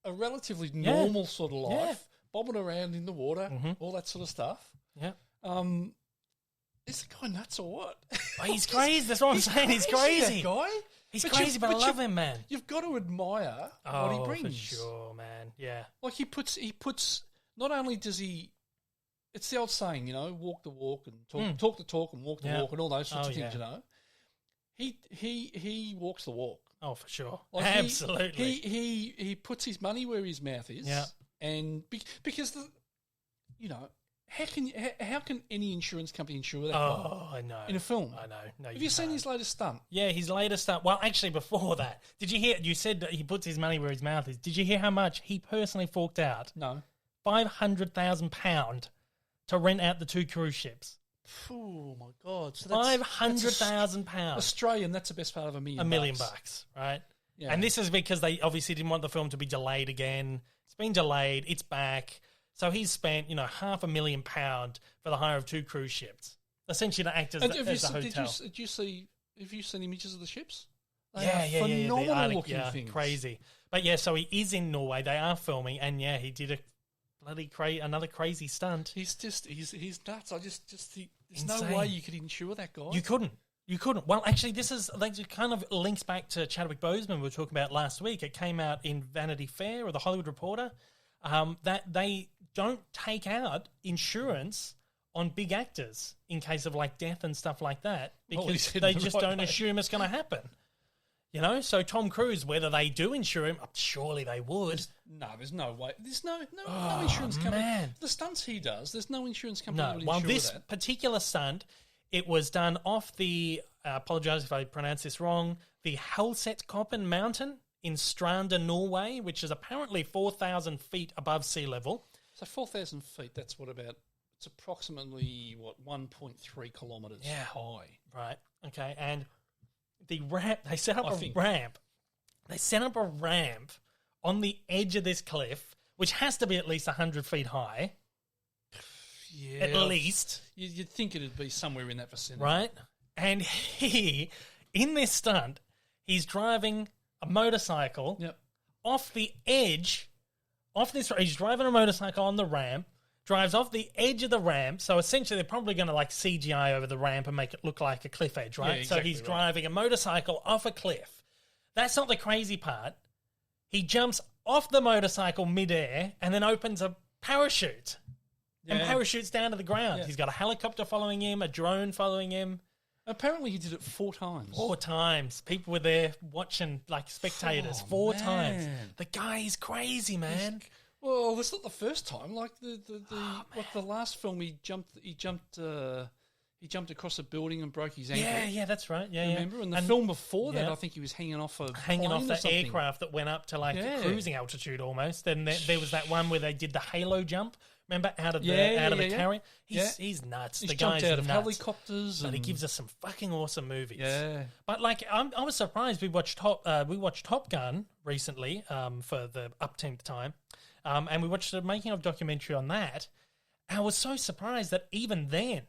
C: a relatively normal sort of life, bobbing around in the water, all that sort of stuff.
B: Yeah.
C: Is the guy nuts or what?
B: Oh, he's crazy. That's what I'm saying. He's crazy.
C: That guy.
B: He's crazy, but I love him, man.
C: You've got to admire what he brings.
B: For sure, man. Yeah.
C: Like he puts. Not only does he. It's the old saying, walk the walk and talk the talk and walk the walk and all those sorts of things, He walks the walk.
B: Oh, for sure.
C: Like
B: Absolutely.
C: He puts his money where his mouth is.
B: Yeah.
C: And because how can any insurance company insure that guy?
B: Oh, I know.
C: In a film.
B: I know. No,
C: Have you seen his latest stunt?
B: Yeah, his latest stunt. Well, actually, before that, did you hear? You said that he puts his money where his mouth is. Did you hear how much he personally forked out?
C: No.
B: £500,000 to rent out the 2 cruise ships.
C: Oh my God! So that's
B: £500,000.
C: Australian. That's the best part of $1 million.
B: $1 million bucks, right?
C: Yeah.
B: And this is because they obviously didn't want the film to be delayed again. It's been delayed. It's back. So he's spent, £500,000 for the hire of 2 cruise ships, essentially to act as,
C: And
B: as a hotel.
C: Have you seen images of the ships?
B: Yeah.
C: Phenomenal looking things.
B: Crazy. But so he is in Norway. They are filming, and he did a bloody another crazy stunt.
C: He's nuts. There's
B: Insane.
C: no way you could insure that guy.
B: You couldn't. Well, actually, this is kind of links back to Chadwick Boseman we were talking about last week. It came out in Vanity Fair or the Hollywood Reporter that they don't take out insurance on big actors in case of death and stuff like that because they just don't assume it's going to happen. So Tom Cruise, whether they do insure him, surely they would.
C: No, there's no way. There's no insurance company.
B: Man.
C: The stunts he does, there's no insurance company that would
B: Well,
C: insure
B: this
C: that.
B: particular stunt, it was done off the, apologise if I pronounce this wrong, the Helsetkoppen mountain in Stranda, Norway, which is apparently 4,000 feet above sea level.
C: So 4,000 feet, that's it's approximately, 1.3 kilometres high.
B: Right, okay, and the ramp, they set up a ramp. They set up a ramp on the edge of this cliff, which has to be at least 100 feet high.
C: Yeah.
B: At least.
C: You'd think it'd be somewhere in that vicinity.
B: Right? And in this stunt, he's driving a motorcycle off the edge, he's driving a motorcycle on the ramp, drives off the edge of the ramp, so essentially they're probably going to CGI over the ramp and make it look like a cliff edge, right?
C: Yeah, exactly
B: so he's driving a motorcycle off a cliff. That's not the crazy part. He jumps off the motorcycle midair and then opens a parachute and parachutes down to the ground.
C: Yeah.
B: He's got a helicopter following him, a drone following him.
C: Apparently he did it 4 times.
B: 4 times. People were there watching spectators. 4 times. The guy is crazy, man.
C: Well, that's not the first time. The last film he jumped across a building and broke his ankle.
B: Yeah, that's right. Yeah,
C: remember? And the film before that,
B: yeah.
C: I think he was hanging off
B: the
C: something.
B: aircraft that went up to cruising altitude almost. Then there was that one where they did the halo jump. Remember, out of the carrier? He's nuts.
C: He's
B: the
C: jumped
B: guy's
C: out of
B: nuts.
C: helicopters.
B: But he gives us some fucking awesome movies.
C: Yeah.
B: But I was surprised. We watched Top Gun recently for the upteenth time, and we watched a making of documentary on that. And I was so surprised that even then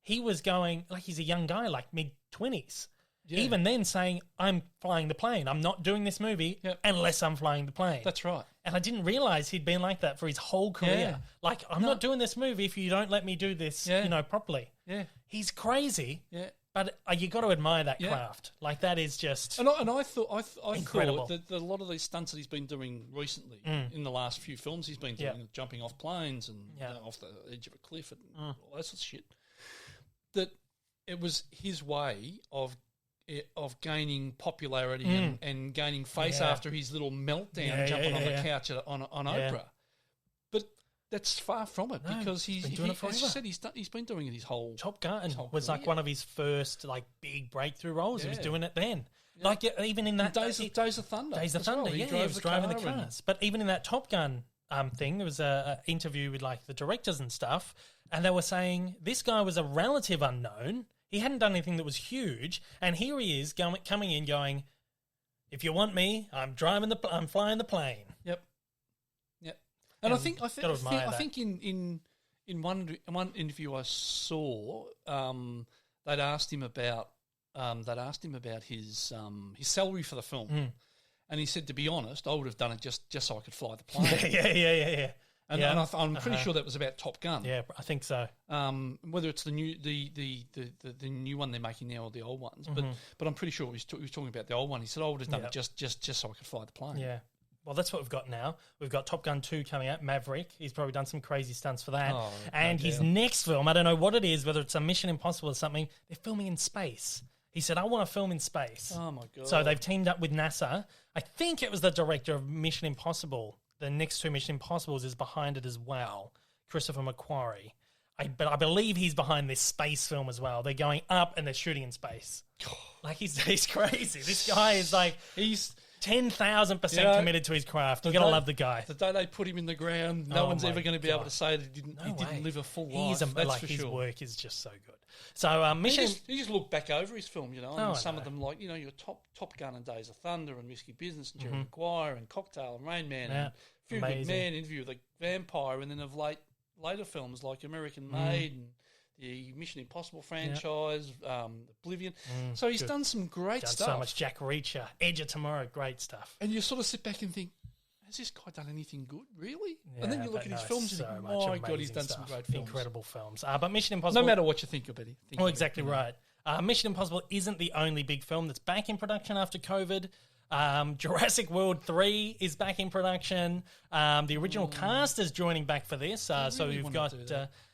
B: he was going he's a young guy, mid-20s. Yeah. Even then saying, I'm flying the plane. I'm not doing this movie unless I'm flying the plane.
C: That's right.
B: And I didn't realise he'd been like that for his whole career.
C: Yeah.
B: I'm not doing this movie if you don't let me do this, properly.
C: Yeah.
B: He's crazy.
C: Yeah.
B: But you got to admire that craft. That is just
C: And I thought
B: incredible.
C: that a lot of these stunts that he's been doing recently in the last few films he's been doing, jumping off planes and off the edge of a cliff and all that sort of shit, that it was his way of gaining popularity and gaining face after his little meltdown jumping on the couch on Oprah. But that's far from it because he's been doing it forever. As you said, he's been doing it his whole
B: Top Gun was
C: career.
B: one of his first big breakthrough roles. He was doing it then. Even in that
C: Days of Thunder.
B: Days of Thunder, he was driving the cars. But even in that Top Gun thing, there was an interview with the directors and stuff, and they were saying this guy was a relative unknown. He hadn't done anything that was huge, and here he is coming in going, if you want me, I'm flying the plane.
C: Yep. And I think in one interview I saw, they'd asked him about his salary for the film, and he said, to be honest, I would have done it just so I could fly the plane.
B: Yeah.
C: And I'm pretty sure that was about Top Gun.
B: Yeah, I think so.
C: Whether it's the new one they're making now or the old ones, but I'm pretty sure he was talking about the old one. He said, I would have done it just so I could fly the plane.
B: Yeah. Well, that's what we've got now. We've got Top Gun 2 coming out, Maverick. He's probably done some crazy stunts for that. And his next film, I don't know what it is, whether it's a Mission Impossible or something, they're filming in space. He said, I want to film in space.
C: Oh, my God.
B: So they've teamed up with NASA. I think it was the director of Mission Impossible. The next 2 Mission Impossibles is behind it as well, Christopher McQuarrie. But I believe he's behind this space film as well. They're going up and they're shooting in space. He's crazy. This guy is 10,000% committed to his craft. You got to love the guy.
C: The day they put him in the ground, no one's ever going to be able to say that he didn't live a full life. That's for
B: his
C: sure.
B: work is just so good. So Mission.
C: You just look back over his film, and some of them like your Top Gun and Days of Thunder and Risky Business and Jerry Maguire and Cocktail and Rain Man and Few Good Men, Interview with the Vampire, and then of later films like American Made and the Mission Impossible franchise, Oblivion. So he's done some great stuff.
B: So much. Jack Reacher, Edge of Tomorrow, great stuff.
C: And you sort of sit back and think, has this guy done anything good, really? And then you look at his films and think, my God, he's done some great films.
B: Incredible films. But Mission Impossible...
C: No matter what you think of it.
B: Exactly right. Mission Impossible isn't the only big film that's back in production after COVID. Jurassic World 3 is back in production. The original cast is joining back for this. So we've got...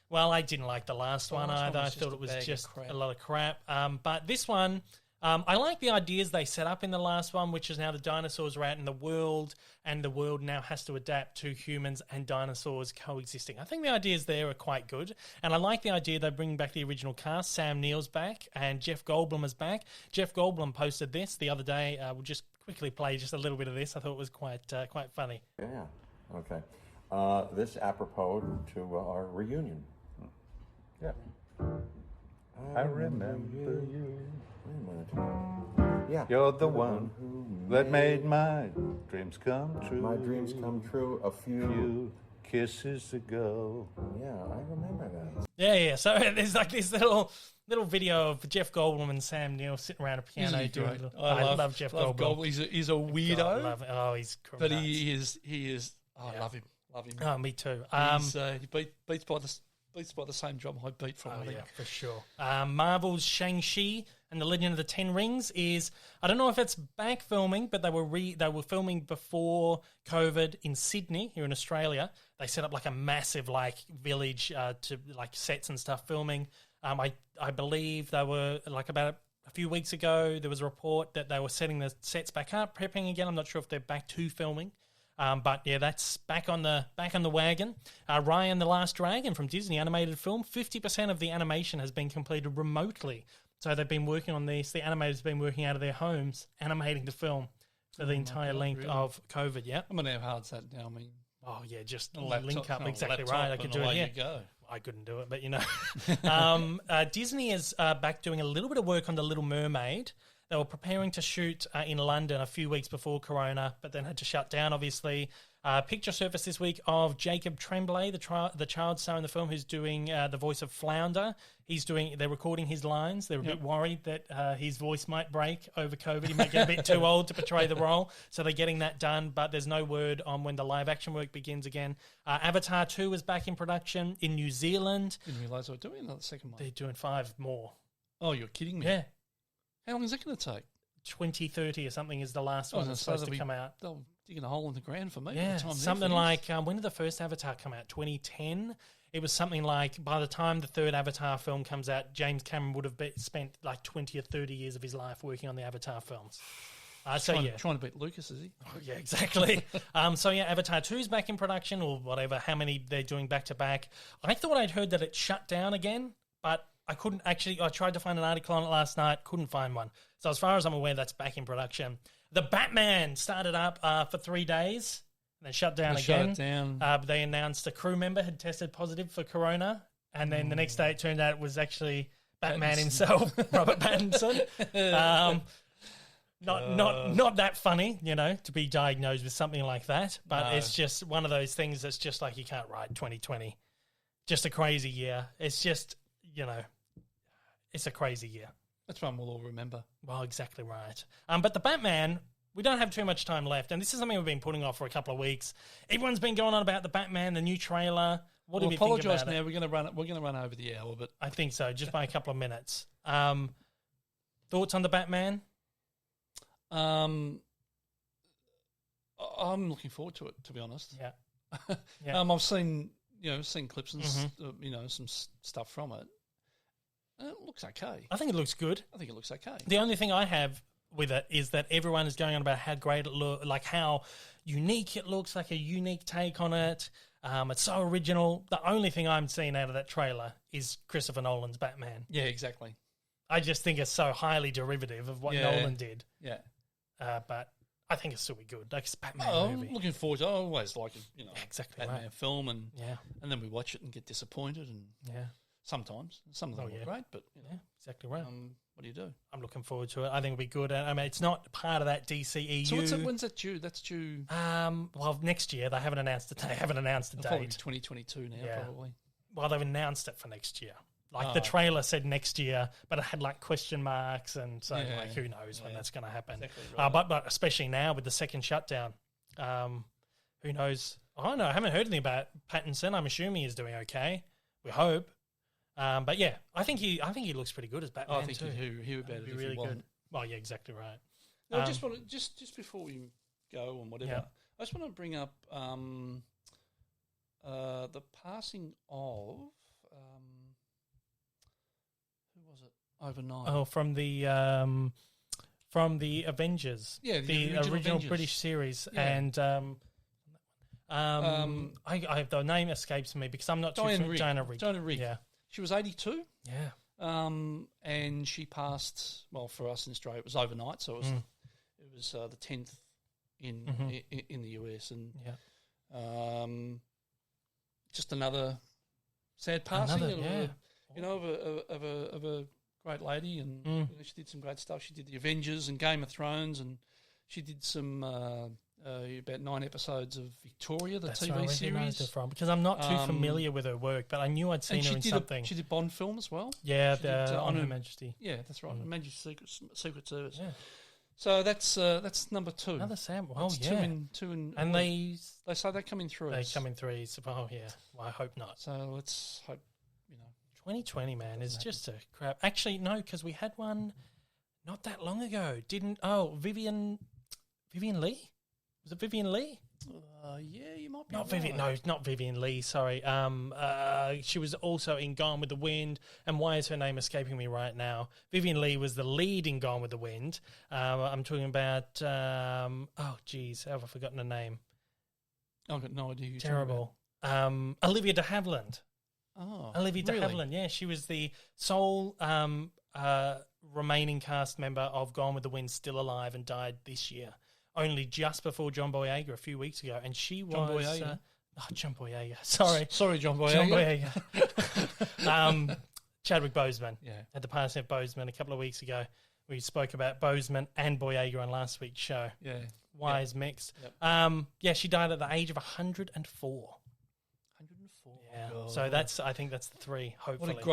B: well, I didn't like the last one either. I thought it was just a lot of crap. But this one, I like the ideas they set up in the last one, which is now the dinosaurs are out in the world, and the world now has to adapt to humans and dinosaurs coexisting. I think the ideas there are quite good, and I like the idea they're bringing back the original cast. Sam Neill's back, and Jeff Goldblum is back. Jeff Goldblum posted this the other day. We'll just quickly play just a little bit of this. I thought it was quite funny.
E: Yeah, okay. This apropos to our reunion. Yeah.
F: I remember you.
E: Wait a minute. Yeah.
F: You're the one that made my dreams come true.
E: My dreams come true a few
F: kisses ago.
E: Yeah, I remember that.
B: Yeah. So there's like this little video of Jeff Goldblum and Sam Neill sitting around a piano doing. I love Jeff Goldblum.
C: He's a weirdo.
B: God, I love it. Oh, he's cool.
C: But he is. I love him.
B: Oh, me too.
C: He beats by the same drum I beat from. I think.
B: Yeah, for sure. Marvel's Shang-Chi and the Legend of the Ten Rings is, I don't know if it's back filming, but they were filming before COVID in Sydney here in Australia. They set up like a massive village to like sets and stuff filming. I believe they were like about a few weeks ago there was a report that they were setting the sets back up, prepping again. I'm not sure if they're back to filming. But yeah, that's back on the wagon. Raya and the Last Dragon from Disney animated film. 50% of the animation has been completed remotely. So they've been working on this. The animators have been working out of their homes, animating the film for the entire length of COVID. Yeah.
C: I mean, how hard's that now? I mean,
B: just
C: laptop,
B: link up. Exactly right. I could do it. Yeah.
C: Go.
B: I couldn't do it, but Disney is back doing a little bit of work on The Little Mermaid. They were preparing to shoot in London a few weeks before Corona, but then had to shut down, obviously. Picture surfaced this week of Jacob Tremblay, the child star in the film, who's doing the voice of Flounder. They're recording his lines. They're a bit worried that his voice might break over COVID. He might get a bit too old to portray the role, so they're getting that done, but there's no word on when the live-action work begins again. Avatar 2 is back in production in New Zealand.
C: Didn't realise they were doing another second one.
B: They're doing 5 more.
C: Oh, you're kidding me?
B: Yeah.
C: How long is that going to take?
B: 2030 or something is the last one that's supposed to come out.
C: They'll digging a hole in the ground for me.
B: Yeah,
C: by the time
B: something like, when did the first Avatar come out? 2010? It was something like, by the time the third Avatar film comes out, James Cameron would have spent like 20 or 30 years of his life working on the Avatar films.
C: Trying to beat Lucas, is he?
B: Oh, yeah, exactly. Avatar 2 is back in production, or whatever, how many they're doing back-to-back. I thought I'd heard that it shut down again, but I couldn't actually. I tried to find an article on it last night, couldn't find one. So as far as I'm aware, that's back in production. The Batman started up for 3 days, and then shut down again.
C: Shut it down.
B: They announced a crew member had tested positive for corona, and then the next day it turned out it was actually Batman himself, Robert Pattinson. Not that funny, to be diagnosed with something like that. But It's just one of those things that's just like you can't write 2020. Just a crazy year. It's just, it's a crazy year.
C: That's one we'll all remember.
B: Well, exactly right. But the Batman, we don't have too much time left, and this is something we've been putting off for a couple of weeks. Everyone's been going on about the Batman, the new trailer. What do you think about it?
C: Now. We're going to run over the hour, but
B: I think so, just by a couple of minutes. Thoughts on the Batman?
C: I'm looking forward to it, to be honest.
B: Yeah.
C: I've seen clips and some stuff from it. It looks okay.
B: I think it looks good.
C: I think it looks okay.
B: The only thing I have with it is that everyone is going on about how great it looks, like how unique it looks, like a unique take on it. It's so original. The only thing I'm seeing out of that trailer is Christopher Nolan's Batman.
C: Yeah, exactly.
B: I just think it's so highly derivative of what Nolan did.
C: Yeah.
B: But I think it'll still be good. Like it's a Batman
C: Oh,
B: movie.
C: I'm looking forward to it. I always like a
B: exactly
C: Batman
B: right.
C: film, and
B: Yeah,
C: then we watch it and get disappointed, and
B: yeah,
C: sometimes some of them
B: yeah.
C: are great, but
B: yeah. Exactly right.
C: what do you do?
B: I'm looking forward to it. I think it'll be good. I mean, it's not part of that DCEU.
C: So when's that due? That's due.
B: Well, next year they haven't announced a date. Haven't announced a
C: It'll probably be
B: date.
C: 2022 now,
B: Yeah.
C: probably.
B: Well, they've announced it for next year. Like
C: Oh,
B: the trailer said next year, but it had like question marks, and so
C: Yeah.
B: like who knows when that's going to happen.
C: Exactly right.
B: But especially now with the second shutdown, who knows? I don't know. I haven't heard anything about Pattinson. I'm assuming he's doing okay. We hope. But yeah, I think he looks pretty good as Batman
C: I think
B: too.
C: you'd hear about
B: That'd
C: it
B: be
C: if
B: really
C: you want.
B: good. Well, yeah, exactly right.
C: No, I just want to just before we go and whatever.
B: Yeah.
C: I just want to bring up the passing of who was it overnight?
B: Oh, from the Avengers.
C: Yeah,
B: the
C: original Avengers.
B: British series,
C: Yeah.
B: and I the name escapes me because I'm not too familiar. Diana Rigg.
C: Diana Rigg.
B: Yeah,
C: She was 82.
B: yeah.
C: And she passed. Well, for us in Australia, it was overnight, so it was the 10th in the US, and just another sad passing. Of a great lady, and she did some great stuff. She did the Avengers and Game of Thrones, and she did some about 9 episodes of Victoria, the
B: That's
C: TV
B: where I recognised
C: series.
B: her from because I'm not too familiar with her work, but I knew I'd seen
C: And
B: her in something.
C: she did Bond film as well.
B: Yeah,
C: she did,
B: on Her Majesty.
C: Yeah, that's right. Her Majesty's Secret Service.
B: Yeah.
C: So that's number 2.
B: Another Sam. Oh,
C: That's
B: yeah.
C: two in
B: And they
C: say they come in threes.
B: come in threes. Oh, yeah. Well, I hope not.
C: So let's hope
B: 2020, man, is just a crap. Actually, no, because we had one not that long ago. Vivian Lee? Was it Vivian Lee?
C: Yeah, you might be
B: Not
C: right.
B: Vivian. No, not Vivian Lee. Sorry. She was also in Gone with the Wind. And why is her name escaping me right now? Vivian Lee was the lead in Gone with the Wind. I'm talking about. Oh, geez, how have I forgotten her name?
C: I've got no idea. Who you're talking
B: Terrible. Olivia de Havilland.
C: about. Oh,
B: Olivia de
C: really?
B: Havilland. Yeah, she was the sole remaining cast member of Gone with the Wind, still alive, and died this year. Only just before John Boyega a few weeks ago, and she was
C: Boyega?
B: John Boyega. Sorry,
C: Sorry, John Boyega.
B: John Boyega. Chadwick Boseman.
C: Yeah.
B: At the passing of Boseman a couple of weeks ago, we spoke about Boseman and Boyega on last week's show.
C: Yeah.
B: Wise mixed.
C: Yep.
B: Yeah, she died at the age of 104.
C: 104.
B: Yeah.
C: God.
B: So I think that's the 3. Hopefully.
C: What a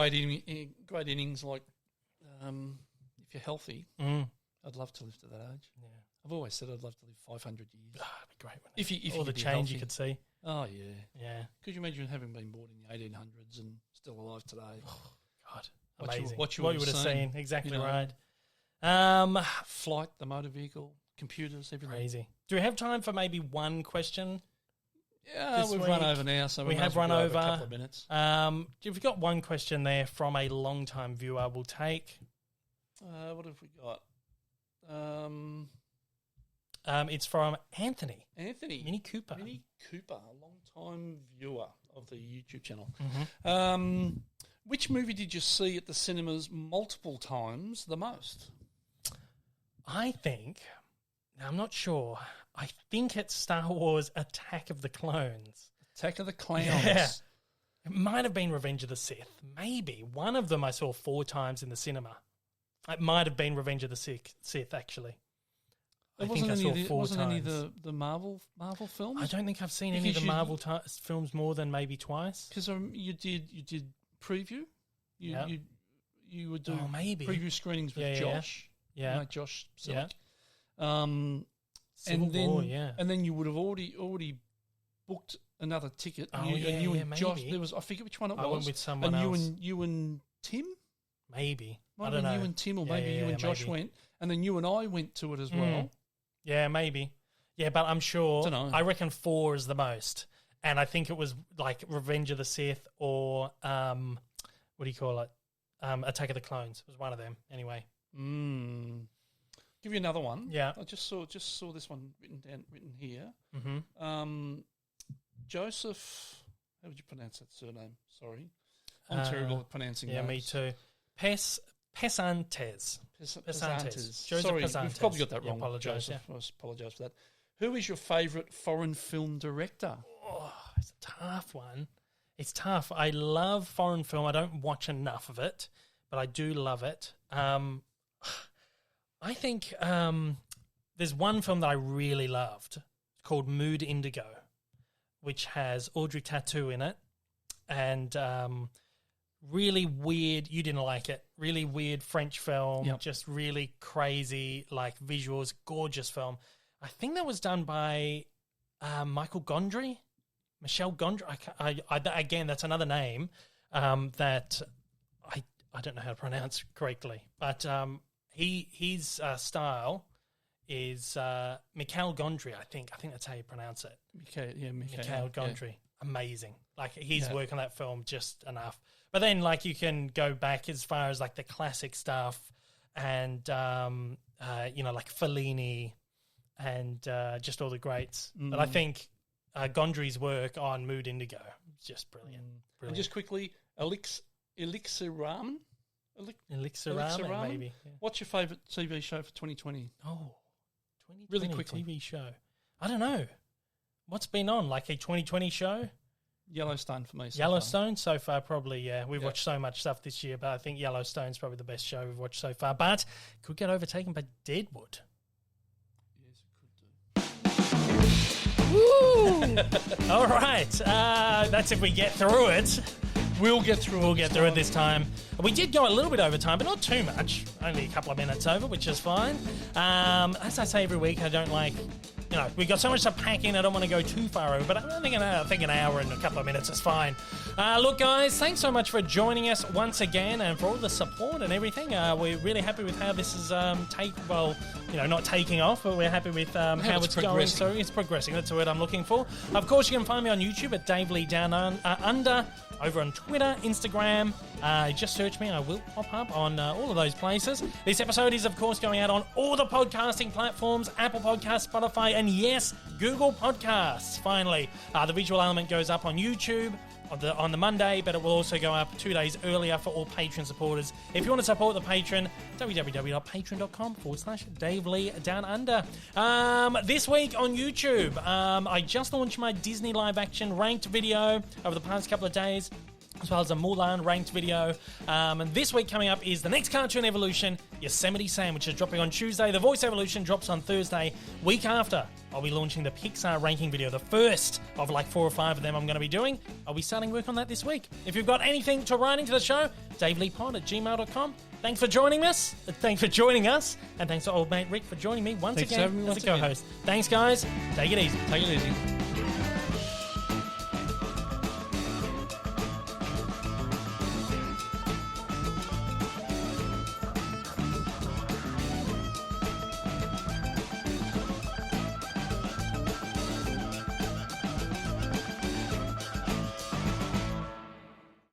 C: great innings! Like, if you're healthy, I'd love to live to that age.
B: Yeah.
C: I've always said I'd love to live 500 years.
B: It'd be great. Wouldn't
C: If
B: it?
C: you
B: all the
C: could be
B: change you
C: healthy.
B: could see.
C: Oh yeah.
B: Yeah.
C: Could you imagine having been born in the 1800s and still alive today?
B: God.
C: What you-
B: Amazing.
C: what you
B: you
C: would
B: would
C: have
B: have
C: seen,
B: seen. Exactly
C: you know.
B: right.
C: Flight, the motor vehicle, computers, everything.
B: Crazy. Do we have time for maybe one question?
C: Yeah,
B: This
C: we've
B: week.
C: run over now, so
B: We
C: we
B: have
C: might as well
B: run
C: go a
B: over.
C: couple of minutes.
B: If we've got one question there from a long-time viewer, we'll take.
C: What have we got?
B: It's from Anthony.
C: Anthony.
B: Mini Cooper.
C: Mini Cooper, a long-time viewer of the YouTube channel.
B: Mm-hmm.
C: Which movie did you see at the cinemas multiple times the most?
B: I think, now I'm not sure, I think it's Star Wars Attack of the Clones.
C: Attack of the Clowns.
B: Yeah. It might have been Revenge of the Sith. Maybe. One of them I saw 4 times in the cinema. It might have been Revenge of the Sith, actually.
C: It
B: I think I saw 4
C: wasn't
B: times.
C: any of the Marvel films?
B: I don't think I've seen any of
C: Because
B: the
C: you-
B: Marvel films more than maybe twice.
C: Because you did preview.
B: Yeah.
C: You would do
B: Oh, maybe.
C: preview screenings with
B: Yeah, yeah,
C: Josh.
B: Yeah.
C: You know, Josh
B: Yeah.
C: Selleck.
B: Civil
C: And then
B: War, yeah.
C: and then you would have already booked another ticket.
B: Oh,
C: and
B: yeah,
C: you
B: yeah,
C: and Josh.
B: maybe.
C: There was I forget which one it
B: I
C: was.
B: went with someone
C: and
B: else.
C: you and Tim.
B: Maybe.
C: Might
B: I
C: have
B: don't
C: been
B: know.
C: you and Tim, or
B: Yeah,
C: maybe
B: yeah,
C: you
B: yeah,
C: and Josh
B: maybe.
C: went, and then you and I went to it as well.
B: Yeah, maybe. Yeah, but I'm sure.
C: Dunno.
B: I reckon 4 is the most. And I think it was like Revenge of the Sith or, what do you call it? Attack of the Clones was one of them, anyway.
C: Give you another one.
B: Yeah.
C: I just saw this one written here.
B: Mm-hmm.
C: Joseph, how would you pronounce that surname? Sorry, I'm terrible at pronouncing.
B: Yeah,
C: names.
B: me too. Pesantes. Pattinson.
C: Sorry,
B: Pattinson.
C: we've probably got that
B: Yeah,
C: wrong,
B: apologise,
C: Joseph. I apologise for that. Who is your favourite foreign film director?
B: Oh, it's a tough one. It's tough. I love foreign film. I don't watch enough of it, but I do love it. I think there's one film that I really loved called Mood Indigo, which has Audrey Tautou in it, and really weird. You didn't like it. Really weird French film, just really crazy, like visuals, gorgeous film. I think that was done by Michel Gondry. Again, that's another name that I don't know how to pronounce correctly, but his style is Michel Gondry. I think that's how you pronounce it. Michel Gondry. Amazing. Like his work on that film, just enough. But then, like, you can go back as far as like the classic stuff, and like Fellini, and just all the greats. But I think Gondry's work on Mood Indigo is just brilliant.
C: And just quickly, Elixir Ramen?
B: Elixir Ramen, maybe. Yeah.
C: What's your favourite TV show for 2020?
B: Oh, 2020
C: really quickly.
B: TV show. I don't know. What's been on? Like a 2020 show?
C: Yellowstone for me.
B: Yellowstone so far, probably, yeah. We've watched so much stuff this year, but I think Yellowstone's probably the best show we've watched so far. But could get overtaken by Deadwood.
C: Yes, it could do.
B: Woo! All right. That's if we get through it.
C: We'll get through
B: it this time. We did go a little bit over time, but not too much. Only a couple of minutes over, which is fine. As I say every week, I don't like... we've got so much to pack in, I don't want to go too far over, but I think an hour and a couple of minutes is fine. Look, guys, thanks so much for joining us once again and for all the support and everything. We're really happy with how this is not taking off, but we're happy with how it's going. So it's progressing. That's the word I'm looking for. Of course, you can find me on YouTube at Dave Lee Down Under, over on Twitter, Instagram. Just search me. I will pop up on all of those places. This episode is, of course, going out on all the podcasting platforms, Apple Podcasts, Spotify, and yes, Google Podcasts. Finally, the visual element goes up on YouTube on the Monday, but it will also go up 2 days earlier for all Patreon supporters. If you want to support the Patreon, www.patreon.com/Dave Lee Down Under. This week on YouTube, I just launched my Disney live action ranked video over the past couple of days, as well as a Mulan ranked video. And this week coming up is the next Cartoon Evolution, Yosemite Sam, which is dropping on Tuesday. The Voice Evolution drops on Thursday. Week after, I'll be launching the Pixar ranking video, the first of like 4 or 5 of them I'm going to be doing. I'll be starting work on that this week. If you've got anything to write into the show, daveleepod@gmail.com. Thanks for joining us. Thanks for joining us. And thanks to old mate Rick for joining me once again as a co-host. Thanks, guys. Take it easy.
C: Take it easy.